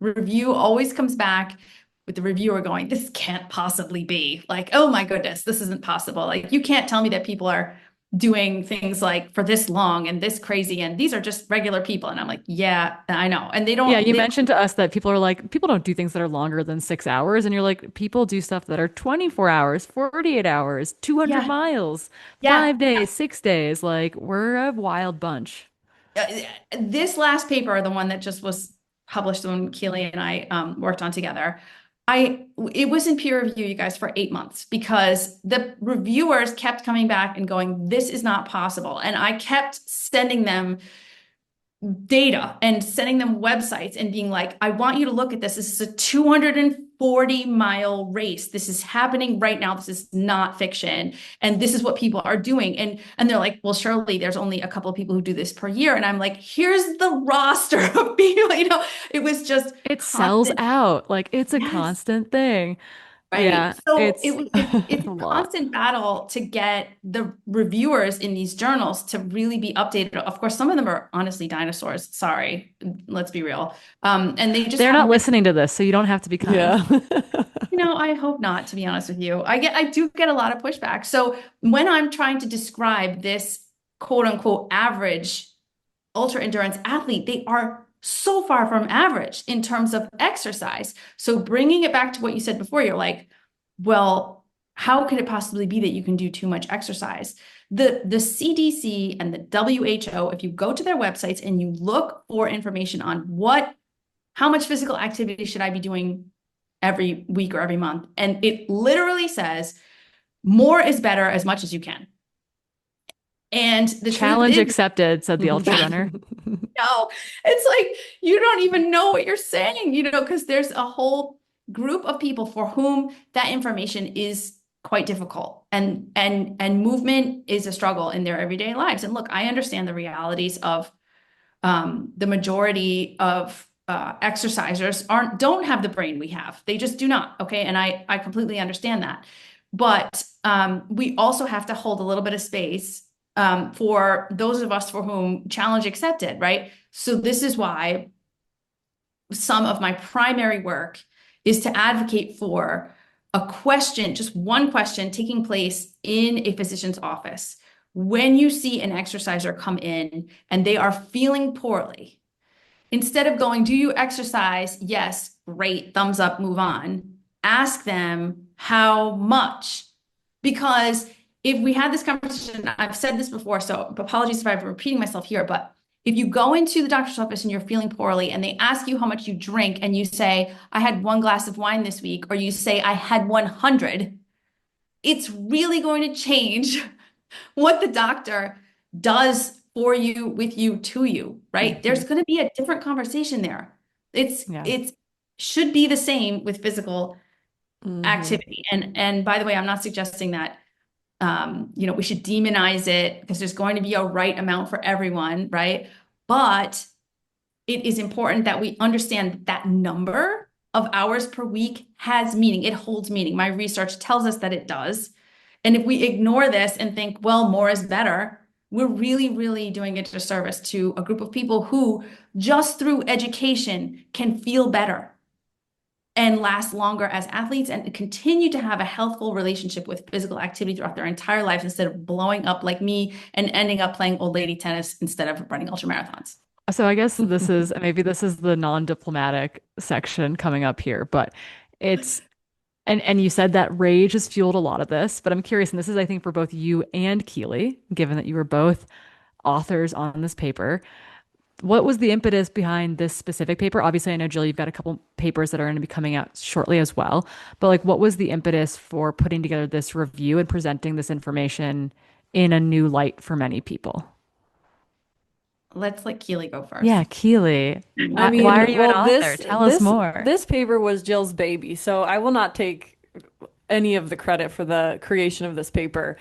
review always comes back with the reviewer going, this can't possibly be like, oh my goodness, this isn't possible. Like you can't tell me that people are doing things like for this long and this crazy and these are just regular people. And I'm like, yeah, I know. And Yeah, you mentioned to us that people are like, people don't do things that are longer than 6 hours. And you're like, people do stuff that are 24 hours, 48 hours, 200 yeah, miles, yeah. 5 days, 6 days. Like, we're a wild bunch. uh, this last paper, the one that just was published when Keely and I worked on together, it was in peer review, you guys, for 8 months because the reviewers kept coming back and going, this is not possible. And I kept sending them data and sending them websites and being like, I want you to look at this. This is a 240-mile race. This is happening right now. This is not fiction. And this is what people are doing. And they're like, well, surely there's only a couple of people who do this per year. And I'm like, here's the roster of people, it was just It sells constant. out. Like, it's a Yes. constant thing. Right. Yeah, So it's it's a a lot. constant battle to get the reviewers in these journals to really be updated. Of course, some of them are honestly dinosaurs. Sorry, let's be real. And they just They're not haven't been, listening to this, so you don't have to be kind. Yeah. I hope not, to be honest with you. I do get a lot of pushback. So when I'm trying to describe this quote unquote average ultra endurance athlete, they are so far from average in terms of exercise. So bringing it back to what you said before, you're like, well, how could it possibly be that you can do too much exercise? The CDC and the WHO, if you go to their websites and you look for information on how much physical activity should I be doing every week or every month, and it literally says More is better as much as you can. And the truth Challenge is, accepted, said the ultra runner. no, it's like you don't even know what you're saying, because there's a whole group of people for whom that information is quite difficult, and movement is a struggle in their everyday lives. And look, I understand the realities of the majority of exercisers don't have the brain we have. They just do not. Okay. And I completely understand that. But we also have to hold a little bit of space for those of us for whom challenge accepted, right? So this is why some of my primary work is to advocate for a question, just one question taking place in a physician's office. When you see an exerciser come in and they are feeling poorly, instead of going, do you exercise? Yes, great, thumbs up, move on. Ask them how much. Because if we had this conversation, I've said this before, so apologies if I'm repeating myself here, but if you go into the doctor's office and you're feeling poorly and they ask you how much you drink and you say, I had 1 glass of wine this week, or you say, I had 100, it's really going to change what the doctor does for you, with you, to you, right? Mhm. There's going to be a different conversation there. Yeah. It's should be the same with physical Mhm. activity. And by the way, I'm not suggesting that we should demonize it because there's going to be a right amount for everyone, right? But it is important that we understand that number of hours per week has meaning. It holds meaning. My research tells us that it does. And if we ignore this and think, well, more is better, we're really, really doing a disservice to a group of people who just through education can feel better and last longer as athletes and continue to have a healthful relationship with physical activity throughout their entire lives instead of blowing up like me and ending up playing old lady tennis instead of running ultra marathons. So I guess maybe this is the non-diplomatic section coming up here, but it's and you said that rage has fueled a lot of this, but I'm curious, and this is I think for both you and Keely, given that you were both authors on this paper. What was the impetus behind this specific paper? Obviously, I know Jill, you've got a couple papers that are going to be coming out shortly as well, but like what was the impetus for putting together this review and presenting this information in a new light for many people? Let's let Keely go Yeah, first. Keely, I why are mean, you an well, author? Tell us more. this paper was Jill's baby, so I will not take any of the credit for the creation of this paper.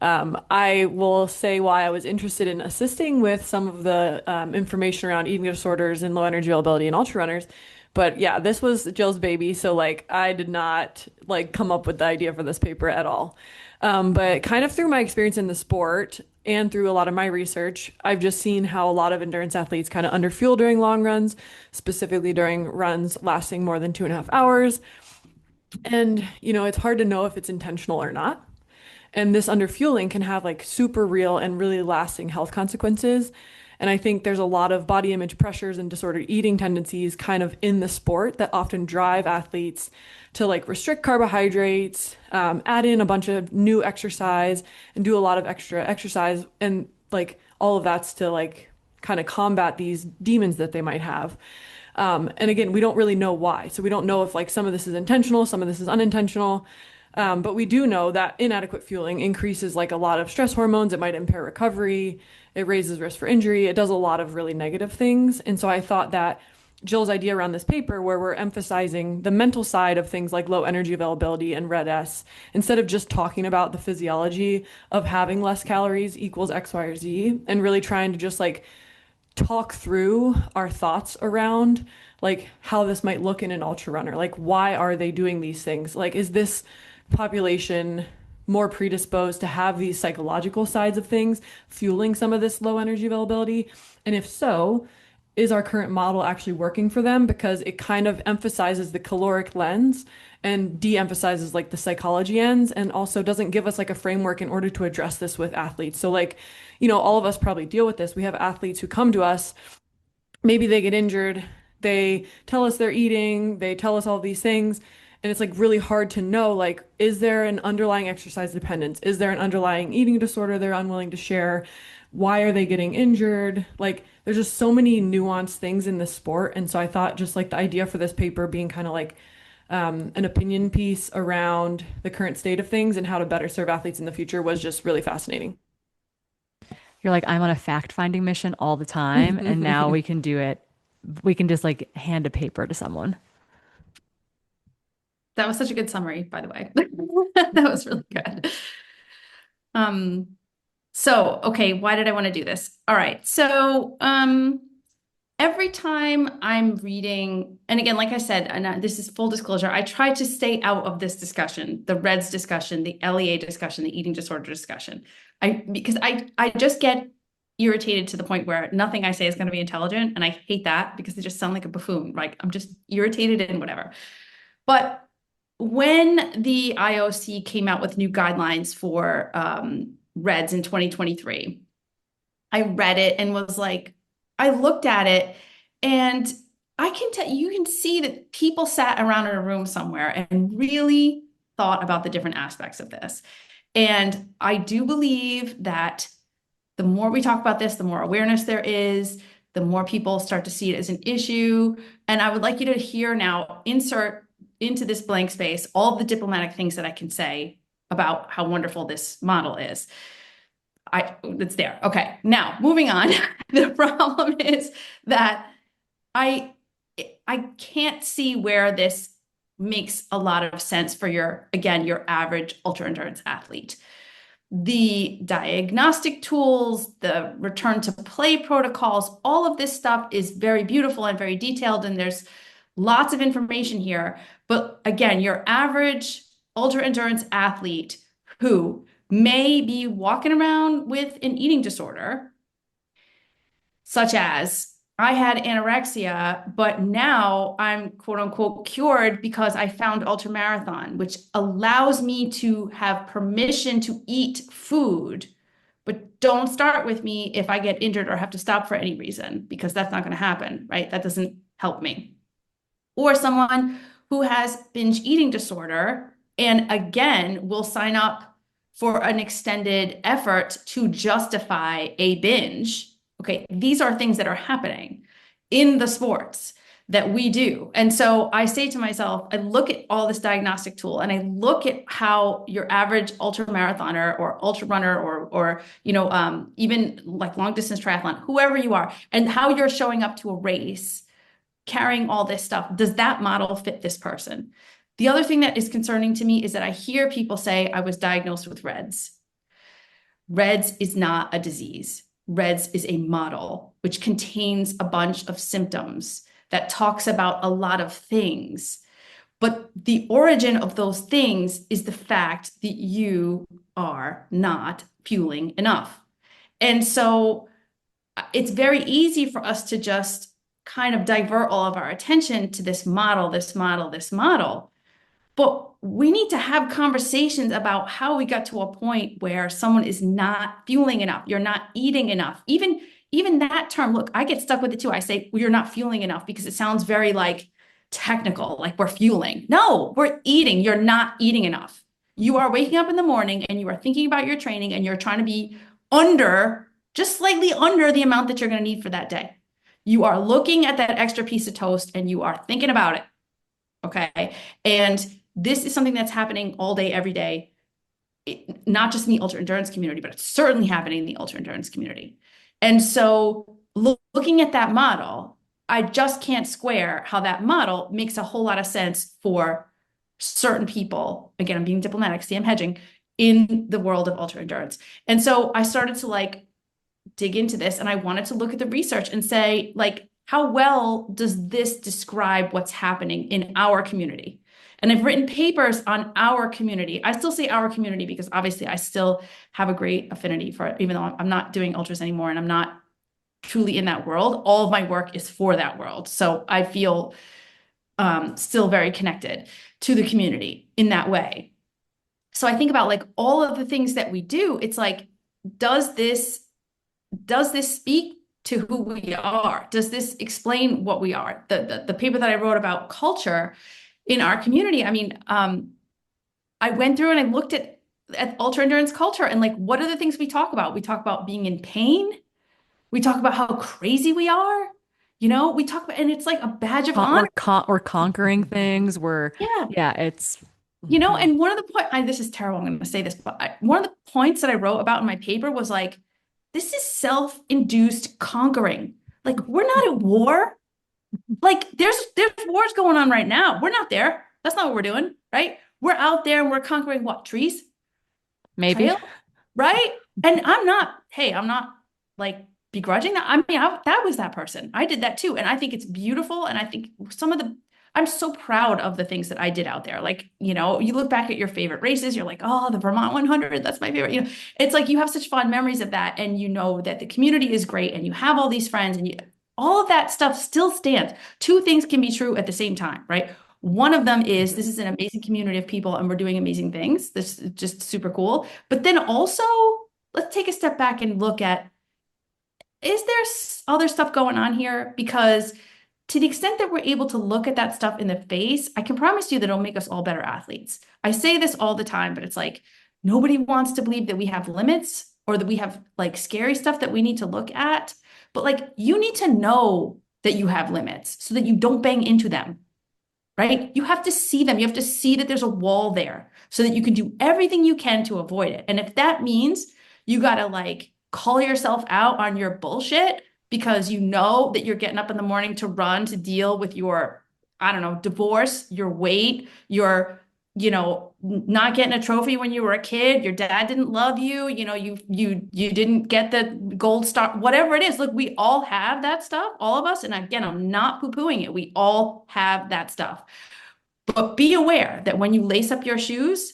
I will say why I was interested in assisting with some of the information around eating disorders and low energy availability in ultra runners. But yeah, this was Jill's baby, so like I did not like come up with the idea for this paper at all. But kind of through my experience in the sport and through a lot of my research, I've just seen how a lot of endurance athletes kind of underfuel during long runs, specifically during runs lasting more than 2.5 hours. And, it's hard to know if it's intentional or not. And this underfueling can have like super real and really lasting health consequences. And I think there's a lot of body image pressures and disordered eating tendencies kind of in the sport that often drive athletes to like restrict carbohydrates, add in a bunch of new exercise, and do a lot of extra exercise. And like all of that's to like kind of combat these demons that they might have. And again, we don't really know why. So we don't know if like some of this is intentional, some of this is unintentional. But we do know that inadequate fueling increases like a lot of stress hormones. It might impair recovery. It raises risk for injury. It does a lot of really negative things. And so I thought that Jill's idea around this paper, where we're emphasizing the mental side of things like low energy availability and red S, instead of just talking about the physiology of having less calories equals X, Y, or Z, and really trying to just like talk through our thoughts around like how this might look in an ultra runner. Like, why are they doing these things? Like, is this population more predisposed to have these psychological sides of things fueling some of this low energy availability? And if so, is our current model actually working for them? Because it kind of emphasizes the caloric lens and de-emphasizes like the psychology ends, and also doesn't give us like a framework in order to address this with athletes. So like, all of us probably deal with this. We have athletes who come to us, maybe they get injured, they tell us they're eating, they tell us all these things, and it's like really hard to know like, is there an underlying exercise dependence? Is there an underlying eating disorder they're unwilling to share? Why are they getting injured? Like there's just so many nuanced things in the sport. And so I thought just like the idea for this paper being kind of like an opinion piece around the current state of things and how to better serve athletes in the future was just really fascinating. You're like, I'm on a fact-finding mission all the time, and now we can do it. We can just like hand a paper to someone. That was such a good summary, by the way. That was really good. Um, so, okay, why did I want to do this? All right. So, every time I'm reading, and again, like I said, and this is full disclosure, I try to stay out of this discussion, the REDS discussion, the LEA discussion, the eating disorder discussion. Because I just get irritated to the point where nothing I say is going to be intelligent, and I hate that because they just sound like a buffoon. Like I'm just irritated and whatever. But when the IOC came out with new guidelines for REDS in 2023, I read it and was like, I looked at it and I can tell you can see that people sat around in a room somewhere and really thought about the different aspects of this. And I do believe that the more we talk about this, the more awareness there is, the more people start to see it as an issue. And I would like you to hear now, insert into this blank space all the diplomatic things that I can say about how wonderful this model is. It's there. Okay. Now moving on. The problem is that I I can't see where this makes a lot of sense for your average ultra endurance athlete. The diagnostic tools, the return to play protocols, all of this stuff is very beautiful and very detailed, and there's lots of information here. But again, your average ultra endurance athlete who may be walking around with an eating disorder, such as I had anorexia, but now I'm quote unquote cured because I found ultramarathon, which allows me to have permission to eat food, but don't start with me if I get injured or have to stop for any reason, because that's not going to happen, right? That doesn't help me. Or someone who has binge eating disorder and again will sign up for an extended effort to justify a binge. Okay, these are things that are happening in the sports that we do. And so I say to myself, I look at all this diagnostic tool and I look at how your average ultra marathoner or ultra runner or even like long distance triathlon, whoever you are, and how you're showing up to a race carrying all this stuff. Does that model fit this person? The other thing that is concerning to me is that I hear people say I was diagnosed with REDS. REDS is not a disease. REDS is a model which contains a bunch of symptoms that talks about a lot of things. But the origin of those things is the fact that you are not fueling enough. And so it's very easy for us to just kind of divert all of our attention to this model, this model, this model. But we need to have conversations about how we got to a point where someone is not fueling enough. You're not eating enough. Even that term, look, I get stuck with it too. I say, well, you're not fueling enough because it sounds very like technical, like we're fueling. No, we're eating. You're not eating enough. You are waking up in the morning and you are thinking about your training and you're trying to be just slightly under the amount that you're going to need for that day. You are looking at that extra piece of toast and you are thinking about it. Okay. And this is something that's happening all day, every day, not just in the ultra endurance community, but it's certainly happening in the ultra endurance community. And so looking at that model, I just can't square how that model makes a whole lot of sense for certain people. Again, I'm being diplomatic, see, I'm hedging in the world of ultra endurance. And so I started to dig into this and I wanted to look at the research and say, how well does this describe what's happening in our community? And I've written papers on our community. I still say our community because obviously I still have a great affinity for it, even though I'm not doing ultras anymore and I'm not truly in that world. All of my work is for that world. So I feel still very connected to the community in that way. So I think about all of the things that we do. It's does this speak to who we are? Does this explain what we are? The paper that I wrote about culture in our community, I went through and I looked at ultra endurance culture and what are the things we talk about? We talk about being in pain. We talk about how crazy we are. We talk about, and it's like a badge of honor. We're conquering things. We're Yeah. yeah, it's Mhm. And one of the point, this is terrible. I'm going to say this, but one of the points that I wrote about in my paper was like, this is self-induced conquering. Like, we're not at war. Like, there's wars going on right now. We're not there. That's not what we're doing, right? We're out there and we're conquering what? Trees? maybe. Trail? Right? And I'm not like begrudging that. I mean, that was that person. I did that too. And I think it's beautiful. And I think I'm so proud of the things that I did out there. Like, you look back at your favorite races, you're like, oh, the Vermont 100, that's my favorite. It's like you have such fond memories of that. And you know that the community is great and you have all these friends and all of that stuff still stands. Two things can be true at the same time, right? One of them is this is an amazing community of people and we're doing amazing things. This is just super cool. But then also, let's take a step back and look at, is there other stuff going on here? Because to the extent that we're able to look at that stuff in the face, I can promise you that it'll make us all better athletes. I say this all the time, but it's like nobody wants to believe that we have limits or that we have like scary stuff that we need to look at. But like you need to know that you have limits so that you don't bang into them, right? You have to see them. You have to see that there's a wall there so that you can do everything you can to avoid it. And if that means you got to like call yourself out on your bullshit because you know that you're getting up in the morning to run to deal with your, I don't know, divorce, your weight, your, not getting a trophy when you were a kid, your dad didn't love you, you didn't get the gold star, whatever it is. Look, we all have that stuff, all of us. And again, I'm not poo-pooing it. We all have that stuff. But be aware that when you lace up your shoes,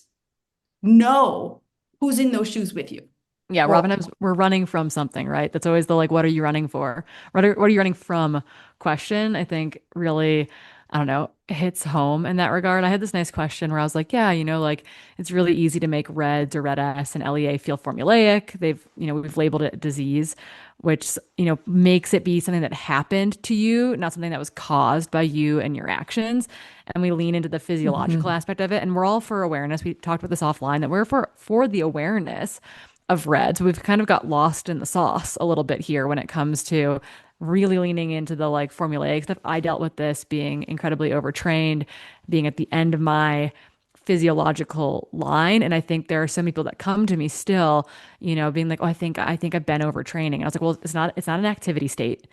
know who's in those shoes with you. Yeah, Well, Robin, we're running from something, right? That's always the like, what are you running for? What are you running from question? I think really, I don't know, hits home in that regard. I had this nice question where I was like, yeah, like it's really easy to make REDS or RED-S and LEA feel formulaic. We've labeled it a disease, which, makes it be something that happened to you, not something that was caused by you and your actions. And we lean into the physiological mhm. aspect of it. And we're all for awareness. We talked about this offline that we're for the awareness of red. So we've kind of got lost in the sauce a little bit here when it comes to really leaning into the like formulaic stuff. I dealt with this being incredibly overtrained, being at the end of my physiological line. And I think there are some people that come to me still, being like, oh, I think I've been overtraining. And I was like, well, it's not an activity state.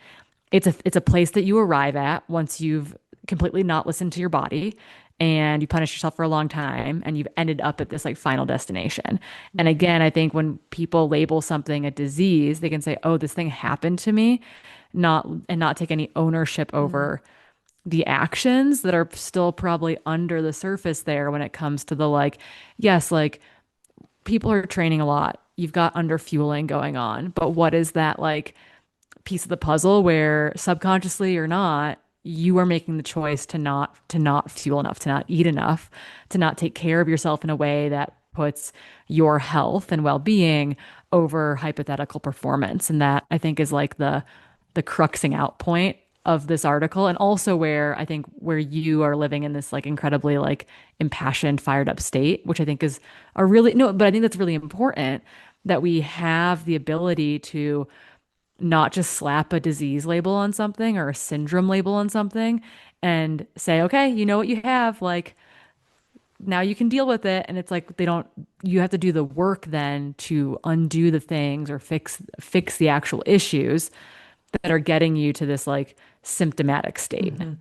It's a place that you arrive at once you've completely not listened to your body and you punish yourself for a long time and you've ended up at this like final destination. And again, I think when people label something a disease, they can say, "Oh, this thing happened to me," not take any ownership Mhm. over the actions that are still probably under the surface there when it comes to the like, yes, like people are training a lot. You've got underfueling going on, but what is that like piece of the puzzle where subconsciously or not, you are making the choice to not fuel enough, to not eat enough, to not take care of yourself in a way that puts your health and well-being over hypothetical performance. And that I think is like the cruxing out point of this article. And also where I think where you are living in this like incredibly like impassioned, fired up state, which I think is a really no, but I think that's really important that we have the ability to not just slap a disease label on something or a syndrome label on something and say, okay, you know what you have, like now you can deal with it. And it's like you have to do the work then to undo the things or fix the actual issues that are getting you to this like symptomatic state. Mhm.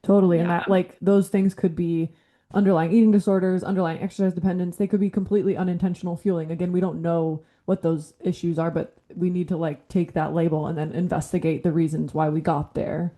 Totally. And Yeah. that, like, those things could be underlying eating disorders, underlying exercise dependence. They could be completely unintentional fueling. Again, we don't know what those issues are, but we need to, like, take that label and then investigate the reasons why we got there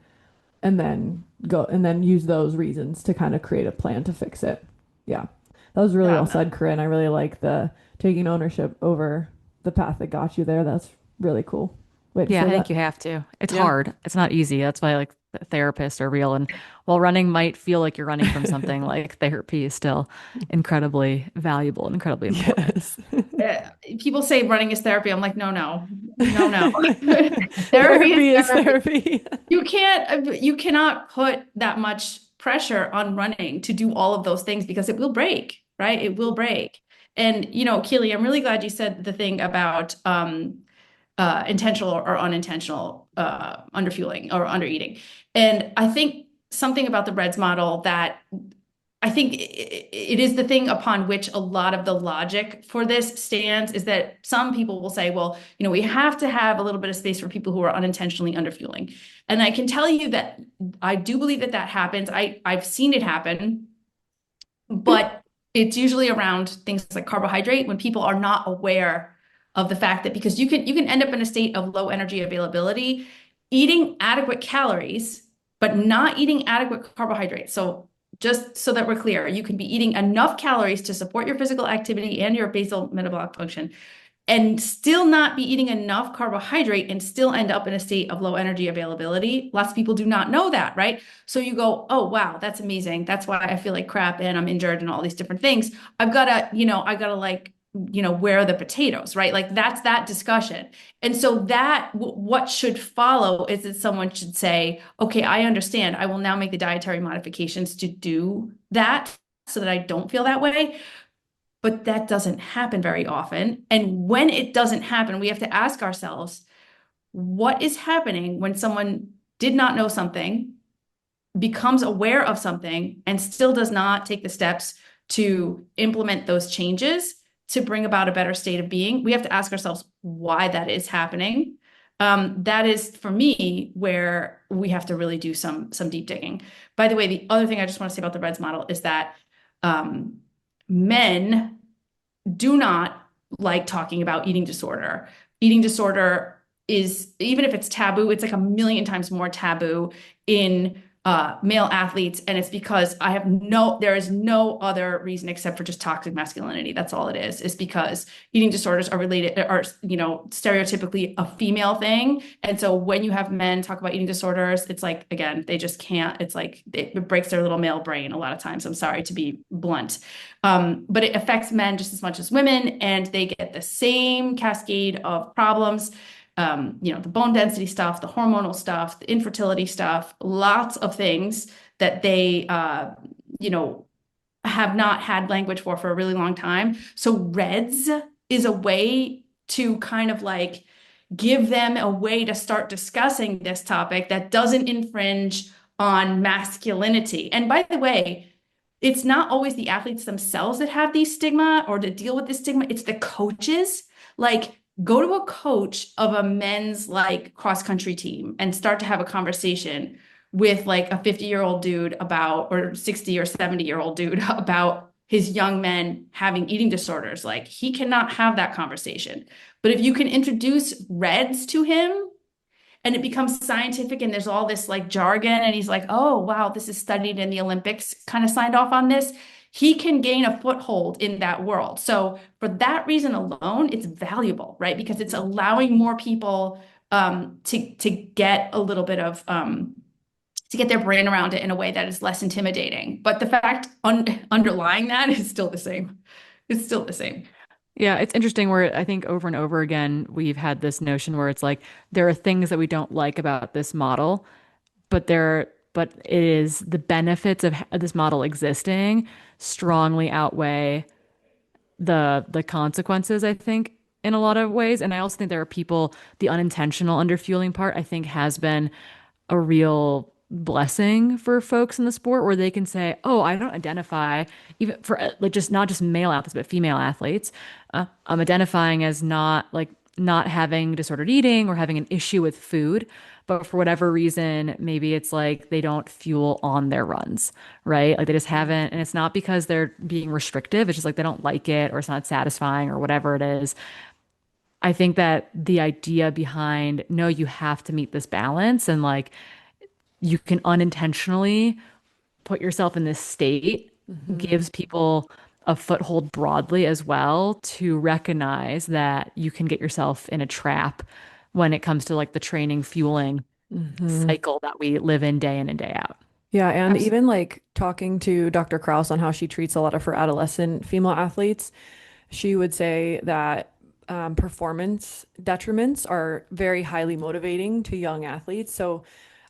and then go and then use those reasons to kind of create a plan to fix it. Yeah. That was really well Yeah. said, Corinne. I really like the taking ownership over the path that got you there. That's really cool. Way to Yeah, say I think that. you have to. It's Yeah. hard. It's not easy. That's why like therapists are real. And while running might feel like you're running from something, like therapy is still incredibly valuable and incredibly important. Yes. People say running is therapy. I'm like, no, no, no, no. Therapy is Therapy is therapy. therapy. You cannot put that much pressure on running to do all of those things because it will break, right? It will break. And Keely, I'm really glad you said the thing about intentional or unintentional underfueling or undereating. And I think something about the Reds model that I think it is the thing upon which a lot of the logic for this stands is that some people will say, well, we have to have a little bit of space for people who are unintentionally underfueling. And I can tell you that I do believe that that happens. I've seen it happen, but it's usually around things like carbohydrate when people are not aware of the fact that because you can end up in a state of low energy availability, eating adequate calories, but not eating adequate carbohydrates. So just so that we're clear, you can be eating enough calories to support your physical activity and your basal metabolic function, and still not be eating enough carbohydrate and still end up in a state of low energy availability. Lots of people do not know that, right? So you go, oh, wow, that's amazing. That's why I feel like crap and I'm injured and all these different things. I gotta like, where are the potatoes, right? Like that's that discussion. And so what should follow is that someone should say, okay, I understand. I will now make the dietary modifications to do that so that I don't feel that way. But that doesn't happen very often. And when it doesn't happen, we have to ask ourselves, what is happening when someone did not know something, becomes aware of something, and still does not take the steps to implement those changes to bring about a better state of being? We have to ask ourselves why that is happening. That is, for me, where we have to really do some deep digging. By the way, the other thing I just want to say about the Reds model is that men do not like talking about eating disorder. Eating disorder is, even if it's taboo, it's like a million times more taboo in male athletes. And it's because there is no other reason except for just toxic masculinity. That's all it is because eating disorders are stereotypically a female thing. And so when you have men talk about eating disorders, it's like, again, they just can't, it's like, it breaks their little male brain a lot of times. I'm sorry to be blunt. But it affects men just as much as women, and they get the same cascade of problems. The bone density stuff, the hormonal stuff, the infertility stuff, lots of things that they, have not had language for a really long time. So REDS is a way to kind of like give them a way to start discussing this topic that doesn't infringe on masculinity. And by the way, it's not always the athletes themselves that have these stigma or to deal with this stigma. It's the coaches. Like, go to a coach of a men's like cross country team and start to have a conversation with like a 50-year-old dude about, or 60 or 70-year-old dude about his young men having eating disorders. Like, he cannot have that conversation. But if you can introduce REDS to him, and it becomes scientific and there's all this like jargon and he's like, oh, wow, this is studied in the Olympics, kind of signed off on this, he can gain a foothold in that world. So for that reason alone, it's valuable, right? Because it's allowing more people to get a little bit of to get their brain around it in a way that is less intimidating. But the fact underlying that is still the same. It's still the same. Yeah, it's interesting where I think over and over again we've had this notion where it's like there are things that we don't like about this model, but it is the benefits of this model existing strongly outweigh the consequences, I think, in a lot of ways. And I also think there are people, the unintentional underfueling part, I think has been a real blessing for folks in the sport where they can say, "Oh, I don't identify even for like just not just male athletes but female athletes. I'm identifying as not having disordered eating or having an issue with food, but for whatever reason, maybe it's like they don't fuel on their runs, right? Like they just haven't, and it's not because they're being restrictive. It's just like they don't like it or it's not satisfying or whatever it is. I think that the idea behind no, you have to meet this balance and like you can unintentionally put yourself in this state gives people a foothold broadly as well to recognize that you can get yourself in a trap when it comes to like the training fueling Hmm. cycle that we live in and day out. Yeah, and Absolutely. even like talking to Dr. Kraus on how she treats a lot of her adolescent female athletes, she would say that performance detriments are very highly motivating to young athletes. So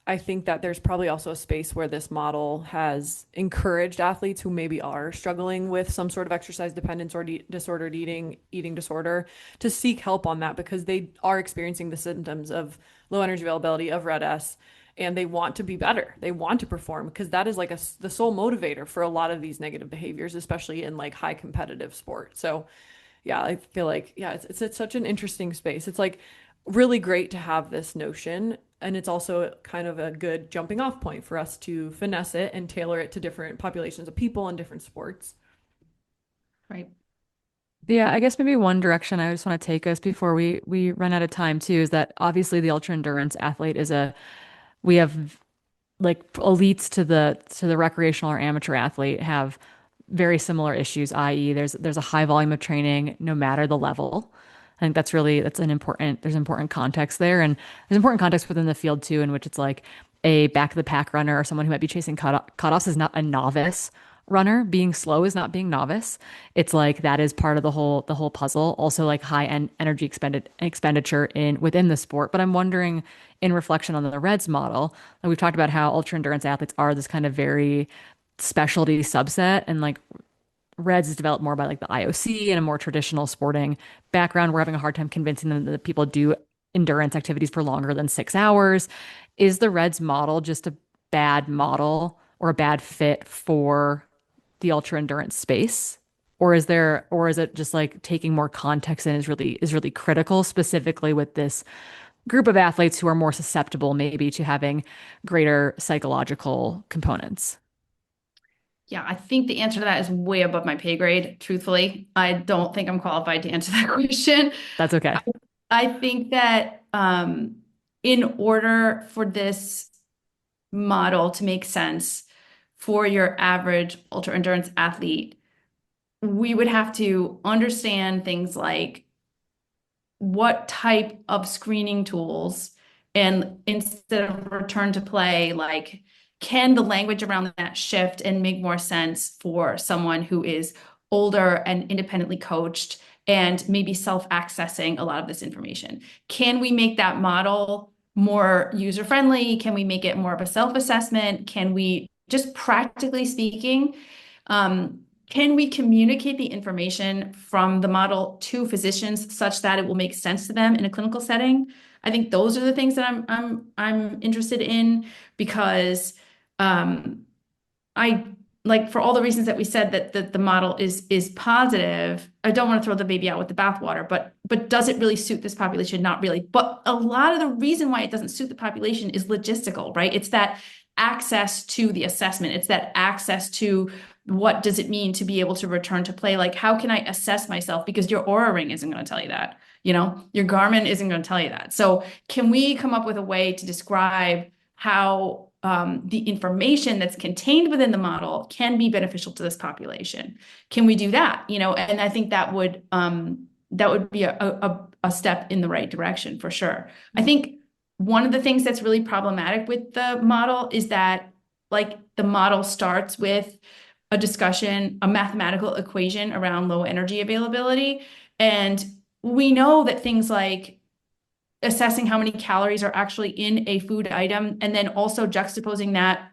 I think that there's probably also a space where this model has encouraged athletes who maybe are struggling with some sort of exercise dependence or disordered eating disorder to seek help on that because they are experiencing the symptoms of low energy availability, of RED-S, and they want to be better. They want to perform because that is like the sole motivator for a lot of these negative behaviors, especially in like high competitive sport. So yeah, I feel like, yeah, it's such an interesting space. It's like really great to have this notion. And it's also kind of a good jumping off point for us to finesse it and tailor it to different populations of people and different sports. Right. Yeah, I guess maybe one direction I just want to take us before we run out of time too is that obviously the ultra endurance athlete is a we have like elites to the recreational or amateur athlete have very similar issues, i.e. there's a high volume of training no matter the level. I think that's an important there's important context there and there's important context within the field too in which it's like a back of the pack runner or someone who might be chasing cutoffs is not a novice runner. Being slow is not being novice. It's like that is part of the whole puzzle. Also like high end energy expenditure in within the sport. But I'm wondering in reflection on the Reds model, like we've talked about how ultra endurance athletes are this kind of very specialty subset and like Reds is developed more by like the IOC and a more traditional sporting background. We're having a hard time convincing them that people do endurance activities for longer than 6 hours. Is the Reds model just a bad model or a bad fit for the ultra endurance space? Or is it just like taking more context and is really critical, specifically with this group of athletes who are more susceptible maybe to having greater psychological components? Yeah, I think the answer to that is way above my pay grade, truthfully. I don't think I'm qualified to answer that question. That's okay. I think that in order for this model to make sense for your average ultra endurance athlete, we would have to understand things like what type of screening tools and instead of return to play, like can the language around that shift and make more sense for someone who is older and independently coached and maybe self-accessing a lot of this information? Can we make that model more user-friendly? Can we make it more of a self-assessment? Can we, just practically speaking, can we communicate the information from the model to physicians such that it will make sense to them in a clinical setting? I think those are the things that I'm interested in because I like for all the reasons that we said that the model is positive. I don't want to throw the baby out with the bathwater, but does it really suit this population? Not really. But a lot of the reason why it doesn't suit the population is logistical, right? It's that access to the assessment. It's that access to what does it mean to be able to return to play? Like, how can I assess myself? Because your Aura Ring isn't going to tell you that. You know, your Garmin isn't going to tell you that. So can we come up with a way to describe how the information that's contained within the model can be beneficial to this population? Can we do that? You know, and I think that would be a step in the right direction for sure. I think one of the things that's really problematic with the model is that like the model starts with a discussion, a mathematical equation around low energy availability. And we know that things like assessing how many calories are actually in a food item and then also juxtaposing that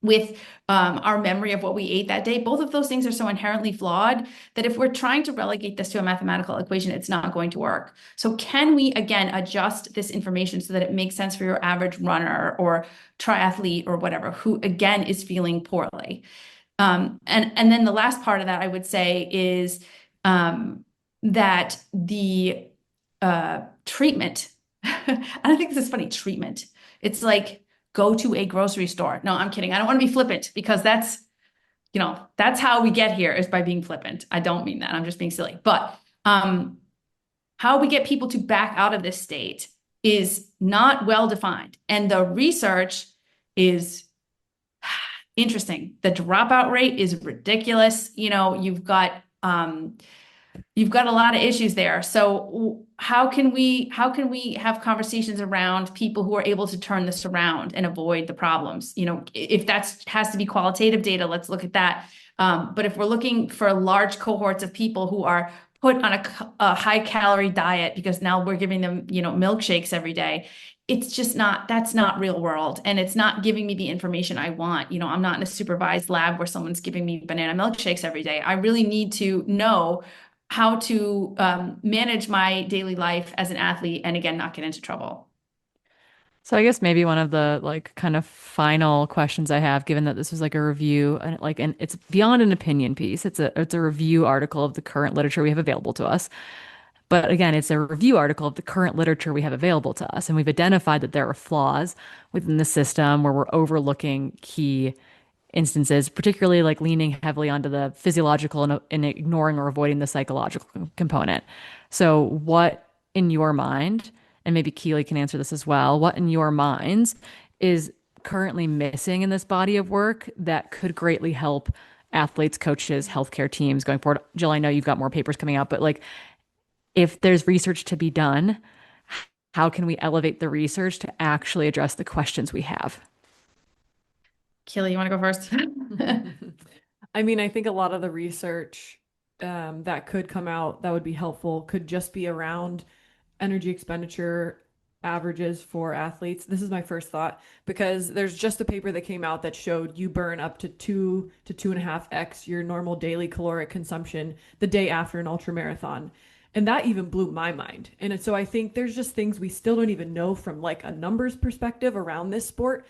with our memory of what we ate that day, both of those things are so inherently flawed that if we're trying to relegate this to a mathematical equation, it's not going to work. So can we, again, adjust this information so that it makes sense for your average runner or triathlete or whatever, who, again, is feeling poorly? And then the last part of that, I would say, is that the treatment, I think this is funny, treatment. It's like, go to a grocery store. No, I'm kidding. I don't want to be flippant because that's, you know, that's how we get here is by being flippant. I don't mean that. I'm just being silly. But how we get people to back out of this state is not well defined. And the research is interesting. The dropout rate is ridiculous. You know, you've got a lot of issues there. So how can we have conversations around people who are able to turn this around and avoid the problems? You know, if that has to be qualitative data, let's look at that. But if we're looking for large cohorts of people who are put on a high calorie diet because now we're giving them, you know, milkshakes every day, it's just not, that's not real world. And it's not giving me the information I want. You know, I'm not in a supervised lab where someone's giving me banana milkshakes every day. I really need to know how to manage my daily life as an athlete and again, not get into trouble. So I guess maybe one of the like kind of final questions I have, given that this was like a review and like and it's beyond an opinion piece. It's a review article of the current literature we have available to us. But again, it's a review article of the current literature we have available to us. And we've identified that there are flaws within the system where we're overlooking key instances, particularly like leaning heavily onto the physiological and ignoring or avoiding the psychological component. So, what in your mind, and maybe Keely can answer this as well, what in your minds is currently missing in this body of work that could greatly help athletes, coaches, healthcare teams going forward? Jill, I know you've got more papers coming out, but like if there's research to be done, how can we elevate the research to actually address the questions we have? Keely, you want to go first? I mean, I think a lot of the research that could come out that would be helpful could just be around energy expenditure averages for athletes. This is my first thought because there's just a paper that came out that showed you burn up to 2 to 2.5x your normal daily caloric consumption the day after an ultra marathon. And that even blew my mind. And so I think there's just things we still don't even know from like a numbers perspective around this sport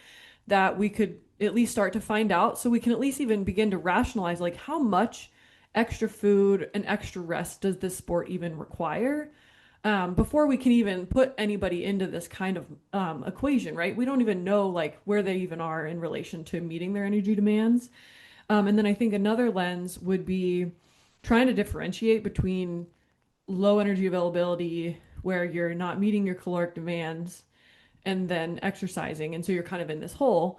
that we could at least start to find out so we can at least even begin to rationalize like how much extra food and extra rest does this sport even require before we can even put anybody into this kind of equation, right? We don't even know like where they even are in relation to meeting their energy demands. And then I think another lens would be trying to differentiate between low energy availability, where you're not meeting your caloric demands, and then exercising. And so you're kind of in this hole.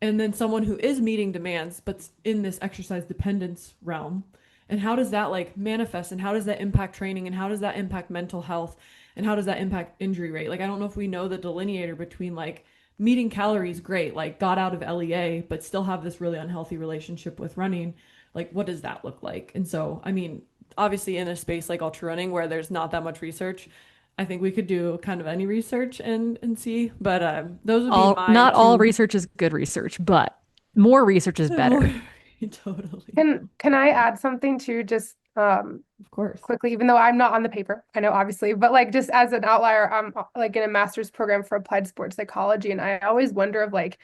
And then someone who is meeting demands, but in this exercise dependence realm. And how does that like manifest and how does that impact training and how does that impact mental health and how does that impact injury rate? Like, I don't know if we know the delineator between like meeting calories, great, like got out of LEA, but still have this really unhealthy relationship with running. Like, what does that look like? And so, I mean, obviously in a space like ultra running where there's not that much research, I think we could do kind of any research and see. But those would be All my not all two. research is good research, but more research is More, better. totally. Can I add something to just Of course. quickly, even though I'm not on the paper, I know obviously, but like just as an outlier, I'm like in a master's program for applied sports psychology, and I always wonder of like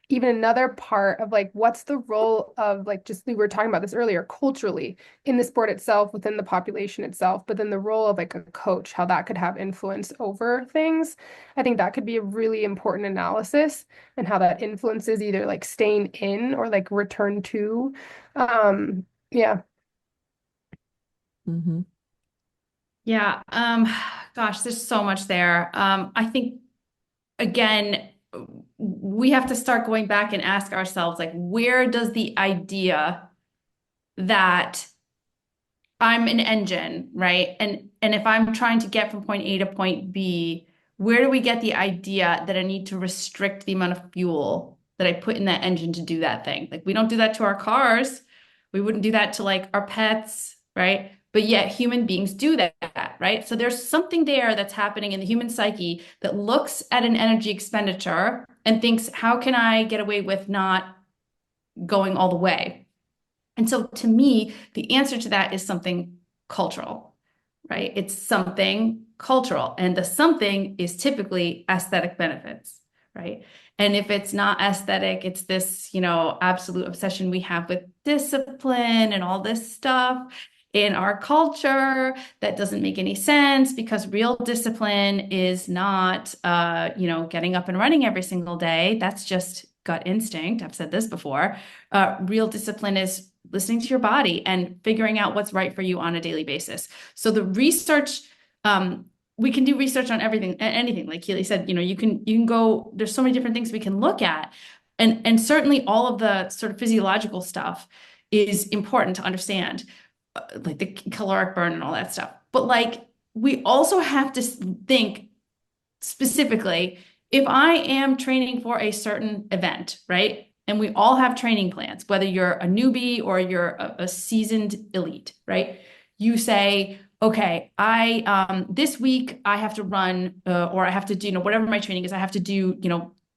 even another part of like what's the role of like just we were talking about this earlier culturally in the sport itself within the population itself, but then the role of like a coach, how that could have influence over things. I think that could be a really important analysis and how that influences either like staying in or like return to. Yeah. Mm-hmm. Yeah, gosh, there's so much there. I think again, we have to start going back and ask ourselves, like, where does the idea that I'm an engine, right? And if I'm trying to get from point A to point B, where do we get the idea that I need to restrict the amount of fuel that I put in that engine to do that thing? Like we don't do that to our cars. We wouldn't do that to like our pets, right? But yet human beings do that, right? So there's something there that's happening in the human psyche that looks at an energy expenditure and thinks, how can I get away with not going all the way? And so to me, the answer to that is something cultural, right? It's something cultural. And the something is typically aesthetic benefits, right? And if it's not aesthetic, it's this, absolute obsession we have with discipline and all this stuff in our culture that doesn't make any sense because real discipline is not, getting up and running every single day. That's just gut instinct. I've said this before. Real discipline is listening to your body and figuring out what's right for you on a daily basis. So the research, we can do research on everything, anything. Like Keely said, you can go. There's so many different things we can look at, and certainly all of the sort of physiological stuff is important to understand, like the caloric burn and all that stuff. But like we also have to think specifically if I am training for a certain event, right? And we all have training plans, whether you're a newbie or you're a seasoned elite, right? You say, okay, this week I have to run, or I have to do, whatever my training is, I have to do,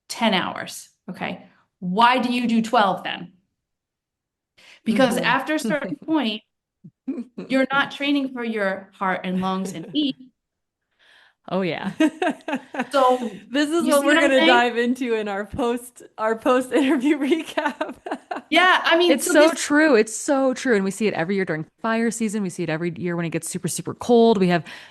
10 hours. Okay. Why do you do 12 then? Because Mhm. after a certain point, you're not training for your heart and lungs and feet. Oh yeah. So This is you what see we're what I'm gonna saying? dive into in our post interview recap. Yeah, I mean, It's so so this, true. It's so true. And we see it every year during fire season. We see it every year when it gets super, super cold.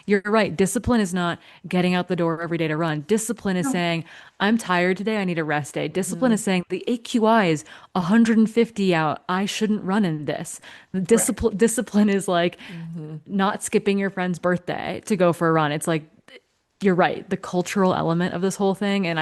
You're right. Discipline is not getting out the door every day to run. Discipline is no, saying, I'm tired today. I need a rest day. Discipline Mhm. is saying the AQI is 150 out. I shouldn't run in this. The correct. discipline is like Mhm. not skipping your friend's birthday to go for a run. It's like you're right, the cultural element of this whole thing. And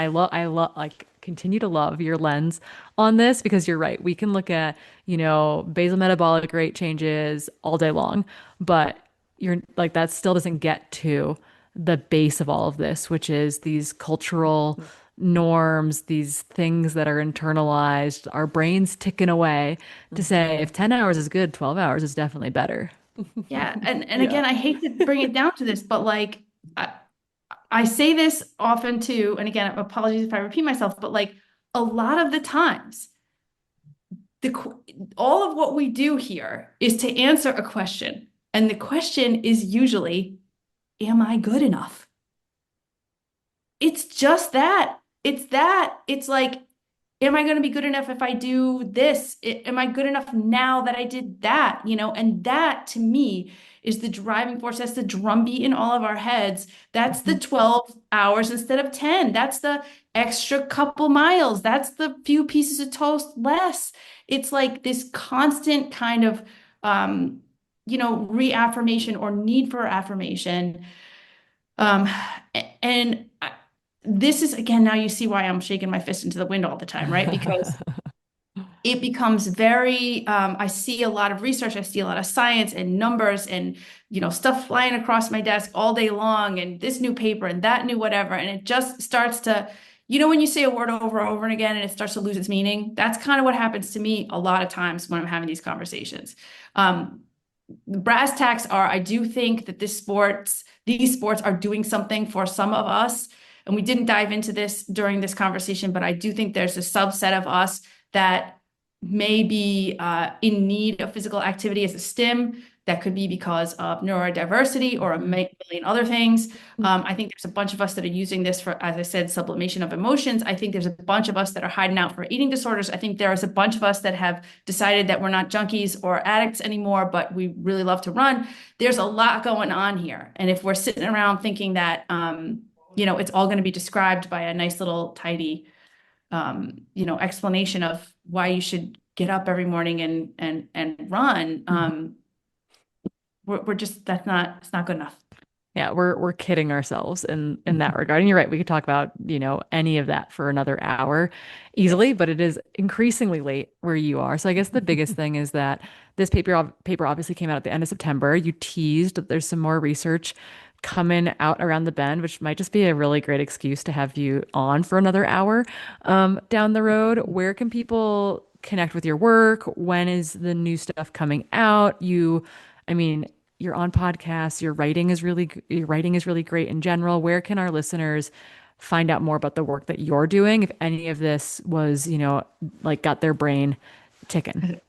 like continue to love your lens on this because you're right. We can look at, basal metabolic rate changes all day long, but you're like, that still doesn't get to the base of all of this, which is these cultural norms, these things that are internalized, our brains ticking away to say Mhm. if 10 hours is good, 12 hours is definitely better. Yeah. And Yeah. again, I hate to bring it down to this, but like, I say this often too, and again, apologies if I repeat myself, but like a lot of the times, all of what we do here is to answer a question. And the question is usually, am I good enough? It's just that. It's that. It's like, am I going to be good enough if I do this? Am I good enough now that I did that? And that to me is the driving force. That's the drumbeat in all of our heads. That's the Mhm. 12 hours instead of 10. That's the extra couple miles. That's the few pieces of toast less. It's like this constant kind of, reaffirmation or need for affirmation. Um, and this is again, now you see why I'm shaking my fist into the wind all the time, right? Because it becomes very, I see a lot of research, I see a lot of science and numbers and, stuff flying across my desk all day long and this new paper and that new whatever. And it just starts to, when you say a word over and over and again and it starts to lose its meaning, that's kind of what happens to me a lot of times when I'm having these conversations. Um, the brass tacks are, I do think that these sports are doing something for some of us. And we didn't dive into this during this conversation, but I do think there's a subset of us that may be in need of physical activity as a stim. That could be because of neurodiversity or a Mhm. million other things. I think there's a bunch of us that are using this for, as I said, sublimation of emotions. I think there's a bunch of us that are hiding out for eating disorders. I think there is a bunch of us that have decided that we're not junkies or addicts anymore, but we really love to run. There's a lot going on here. And if we're sitting around thinking that, it's all going to be described by a nice little tidy, explanation of why you should get up every morning and run, we're just, it's not good enough. Yeah, we're kidding ourselves in that regard. And you're right, we could talk about, any of that for another hour easily, Yes. but it is increasingly late where you are. So I guess the biggest thing is that this paper obviously came out at the end of September. You teased that there's some more research coming out around the bend, which might just be a really great excuse to have you on for another hour down the road. Where can people connect with your work? When is the new stuff coming out? I mean, you're on podcasts, your writing is really great in general. Where can our listeners find out more about the work that you're doing if any of this was, like got their brain ticking?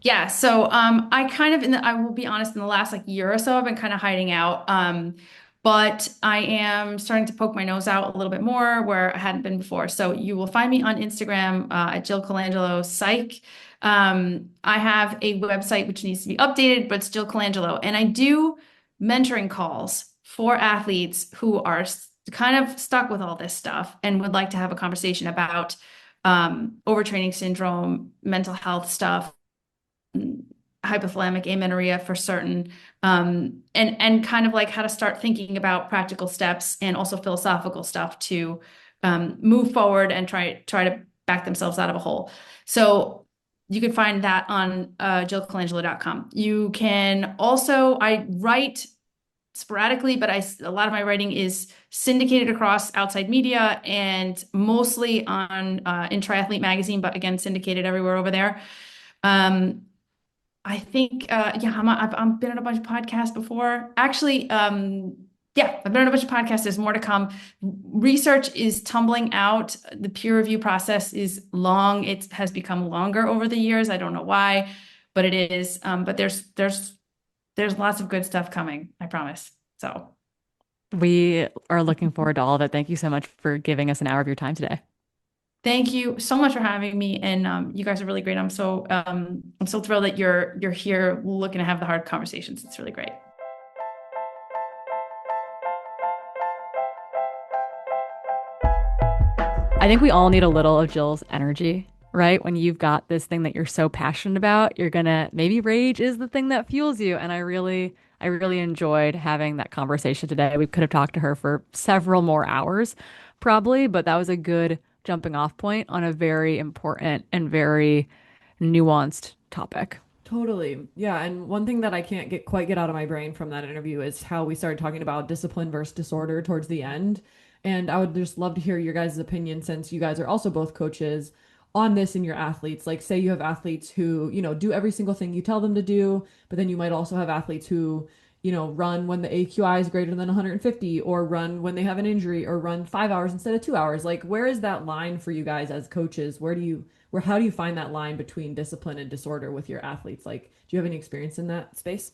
Yeah, so I kind of I will be honest, in the last like year or so, I've been kind of hiding out. But I am starting to poke my nose out a little bit more where I hadn't been before. So you will find me on Instagram at Jill Colangelo Psych. I have a website which needs to be updated, but it's Jill Colangelo. And I do mentoring calls for athletes who are kind of stuck with all this stuff and would like to have a conversation about overtraining syndrome, mental health stuff, hypothalamic amenorrhea for certain, and kind of like how to start thinking about practical steps and also philosophical stuff to move forward and try to back themselves out of a hole. So you can find that on jillcolangelo.com. You can also, I write sporadically, but a lot of my writing is syndicated across outside media and mostly on in Triathlete magazine, but again syndicated everywhere over there. Um, I think, yeah, I've been on a bunch of podcasts before. Actually, yeah, I've been on a bunch of podcasts. There's more to come. Research is tumbling out. The peer review process is long. It has become longer over the years. I don't know why, but it is. But there's lots of good stuff coming, I promise. So We are looking forward to all of it. Thank you so much for giving us an hour of your time today. thank you so much for having me. And you guys are really great. I'm so thrilled that you're here looking to have the hard conversations. It's really great. I think we all need a little of Jill's energy, right? When you've got this thing that you're so passionate about, you're gonna maybe rage is the thing that fuels you. And I really enjoyed having that conversation today. We could have talked to her for several more hours, probably, but that was a good jumping off point on a very important and very nuanced topic. Totally. Yeah. And one thing that I can't quite get out of my brain from that interview is how we started talking about discipline versus disorder towards the end. And I would just love to hear your guys' opinion since you guys are also both coaches on this in your athletes. Like, say you have athletes who, do every single thing you tell them to do, but then you might also have athletes who, run when the AQI is greater than 150 or run when they have an injury or run 5 hours instead of 2 hours. Like, where is that line for you guys as coaches? How do you find that line between discipline and disorder with your athletes? Like, do you have any experience in that space?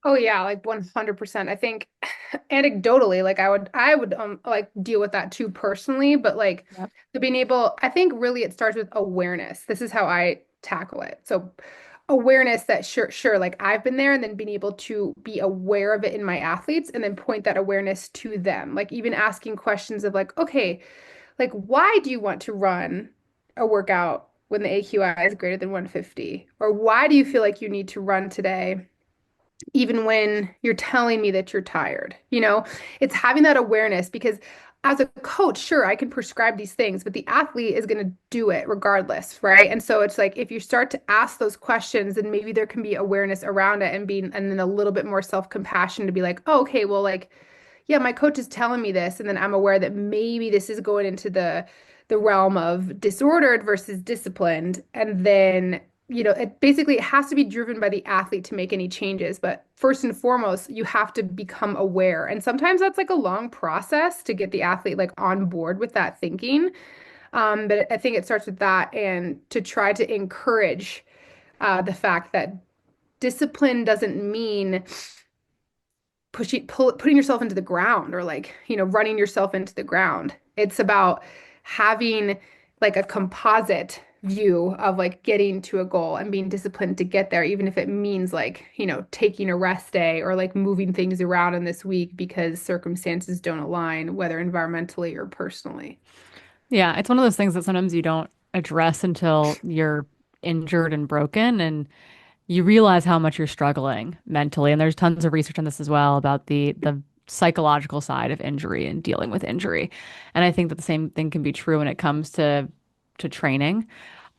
Oh yeah, like 100%. I think anecdotally, like I would like deal with that too personally, but like Yep. the being able, I think really it starts with awareness. This is how I tackle it. So awareness that sure, like I've been there and then being able to be aware of it in my athletes and then point that awareness to them. Like even asking questions of like, okay, like why do you want to run a workout when the AQI is greater than 150? Or why do you feel like you need to run today? Even when you're telling me that you're tired. It's having that awareness because as a coach, sure, I can prescribe these things, but the athlete is going to do it regardless, right? And so it's like if you start to ask those questions, then maybe there can be awareness around it and then a little bit more self-compassion to be like, oh, okay, well, like yeah, my coach is telling me this, and then I'm aware that maybe this is going into the realm of disordered versus disciplined. And then, it basically it has to be driven by the athlete to make any changes. But first and foremost, you have to become aware. And sometimes that's like a long process to get the athlete like on board with that thinking. But I think it starts with that and to try to encourage the fact that discipline doesn't mean putting yourself into the ground or like, running yourself into the ground. It's about having like a composite view of like getting to a goal and being disciplined to get there, even if it means like, taking a rest day or like moving things around in this week because circumstances don't align, whether environmentally or personally. Yeah, it's one of those things that sometimes you don't address until you're injured and broken and you realize how much you're struggling mentally. And there's tons of research on this as well about the psychological side of injury and dealing with injury. And I think that the same thing can be true when it comes to training.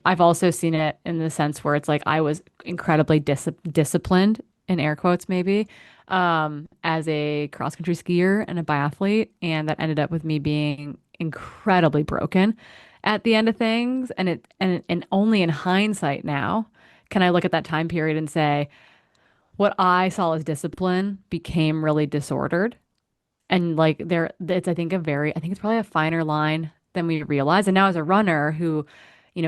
I've also seen it in the sense where it's like I was incredibly disciplined in air quotes maybe as a cross country skier and a biathlete, and that ended up with me being incredibly broken at the end of things. And only in hindsight now can I look at that time period and say what I saw as discipline became really disordered. And like there, it's I think it's probably a finer line than we realize. And now as a runner who,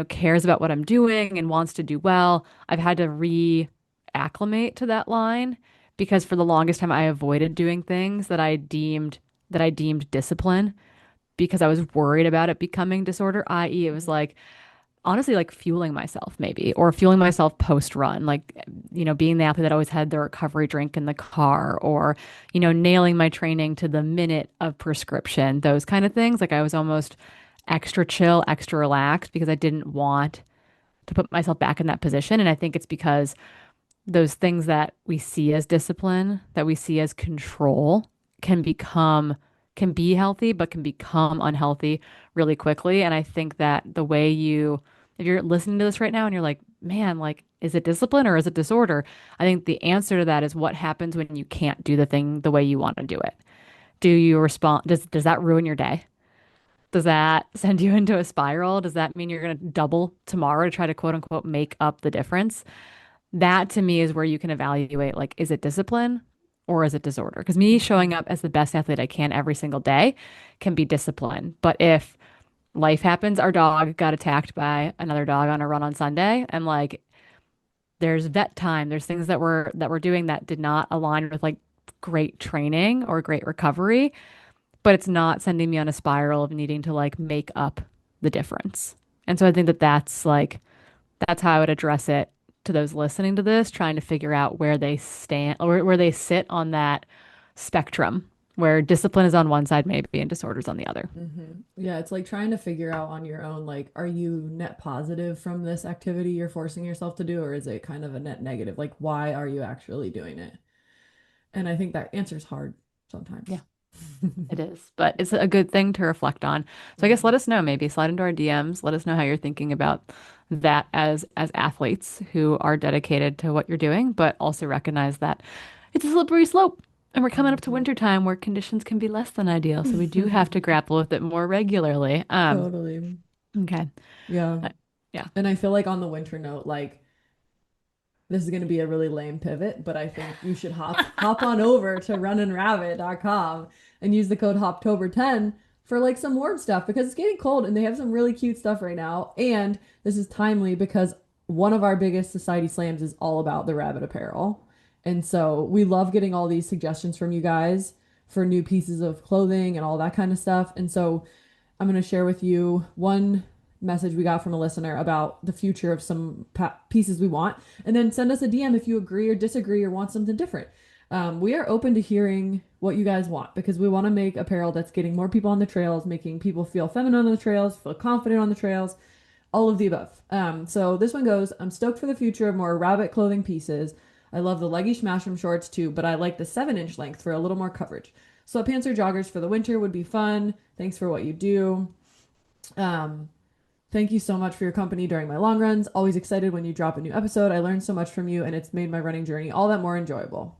cares about what I'm doing and wants to do well, I've had to reacclimate to that line because for the longest time I avoided doing things that I deemed discipline because I was worried about it becoming disorder, i.e., it was like honestly like fueling myself maybe or fueling myself post run like being the athlete that always had the recovery drink in the car or nailing my training to the minute of prescription, those kind of things. Like I was almost extra chill, extra relaxed because I didn't want to put myself back in that position. And I think it's because those things that we see as discipline, that we see as control, can become can be healthy, but can become unhealthy really quickly. And I think that if you're listening to this right now and you're like, man, like, is it discipline or is it disorder? I think the answer to that is what happens when you can't do the thing the way you want to do it. Do you respond? Does that ruin your day? Does that send you into a spiral? Does that mean you're going to double tomorrow to try to quote unquote make up the difference? that to me is where you can evaluate like, is it discipline or is it disorder? Because me showing up as the best athlete I can every single day can be discipline. But if life happens, our dog got attacked by another dog on a run on Sunday, and like there's vet time, there's things that we're doing that did not align with like great training or great recovery, but it's not sending me on a spiral of needing to like make up the difference. And so I think that that's how I would address it to those listening to this, trying to figure out where they stand or where they sit on that spectrum, where discipline is on one side, maybe, and disorder's on the other. Yeah, it's like trying to figure out on your own, like, are you net positive from this activity you're forcing yourself to do, or is it kind of a net negative? Like, why are you actually doing it? And I think that answer's hard sometimes. Yeah. It is, but it's a good thing to reflect on. So I guess let us know, maybe slide into our DMs. Let us know how you're thinking about that as athletes who are dedicated to what you're doing, but also recognize that it's a slippery slope. And we're coming up to winter time where conditions can be less than ideal. So we do have to grapple with it more regularly. Totally. Okay. Yeah. Uh, yeah. And I feel like on the winter note, like this is going to be a really lame pivot, but I think you should hop on over to runningrabbit.com and use the code HOPTOBER10 for like some warm stuff because it's getting cold and they have some really cute stuff right now. And this is timely because one of our biggest society slams is all about the rabbit apparel. And so we love getting all these suggestions from you guys for new pieces of clothing and all that kind of stuff. And so I'm going to share with you one message we got from a listener about the future of some pieces we want, and then send us a DM if you agree or disagree or want something different. We are open to hearing what you guys want because we want to make apparel that's getting more people on the trails, making people feel feminine on the trails, feel confident on the trails, all of the above. So this one goes, I'm stoked for the future of more rabbit clothing pieces. I love the leggy Smash'em shorts too, but I like the 7-inch length for a little more coverage. Sweatpants or joggers for the winter would be fun. Thanks for what you do. Um, Thank you so much for your company during my long runs. Always excited when you drop a new episode. I learned so much from you, and it's made my running journey all that more enjoyable.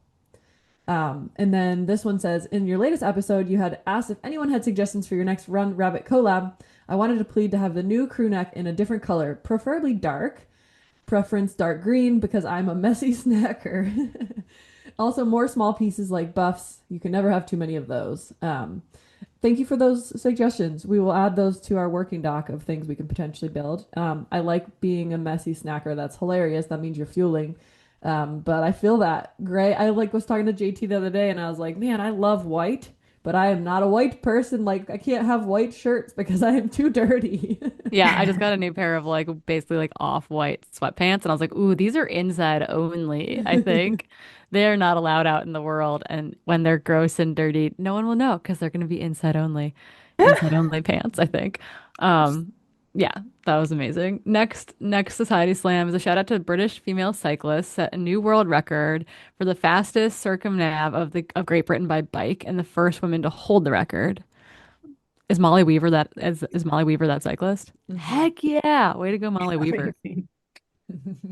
And then this one says, in your latest episode, you had asked if anyone had suggestions for your next Run Rabbit collab. I wanted to plead to have the new crew neck in a different color, preferably dark. Preference dark green because I'm a messy snacker. Also, more small pieces like buffs. You can never have too many of those. Thank you for those suggestions. We will add those to our working doc of things we can potentially build. I like being a messy snacker. That's hilarious. That means you're fueling. But I feel that gray. I like was talking to JT the other day and I was like, man, I love white, but I am not a white person. Like I can't have white shirts because I am too dirty. Yeah, I just got a new pair of like basically like off-white sweatpants, and I was like, "Ooh, these are inside only." I think they're not allowed out in the world, and when they're gross and dirty, no one will know because they're going to be inside only pants. I think. Um, yeah, that was amazing. Next Society Slam is a shout out to British female cyclist set a new world record for the fastest circumnav of Great Britain by bike, and the first woman to hold the record. Is Molly Weaver that cyclist? Heck yeah. Way to go, Molly Weaver. Amazing.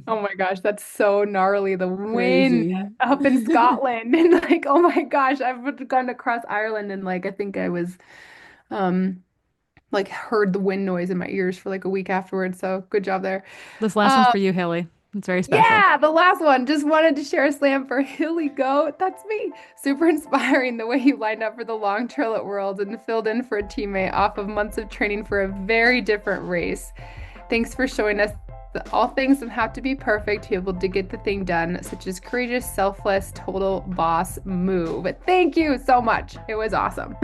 Oh my gosh, that's so gnarly. The wind Crazy. up in Scotland and like, oh my gosh, I've gone across Ireland and like I think I was um like heard the wind noise in my ears for like a week afterwards. So good job there. This last one's Um, for you, Haley. It's very special. yeah, the last one. Just wanted to share a slam for Hilly Goat. That's me. Super inspiring the way you lined up for the long trail at Worlds and filled in for a teammate off of months of training for a very different race. Thanks for showing us that all things don't have to be perfect to be able to get the thing done, such as courageous, selfless, total boss move. Thank you so much. It was awesome.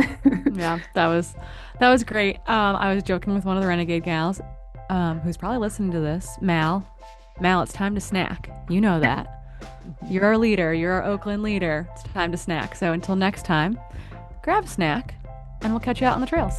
Yeah, that was great. I was joking with one of the Renegade gals, who's probably listening to this, Mal. Mal, it's time to snack. You know that. You're our leader. You're our Oakland leader. It's time to snack. So until next time, grab a snack, and we'll catch you out on the trails.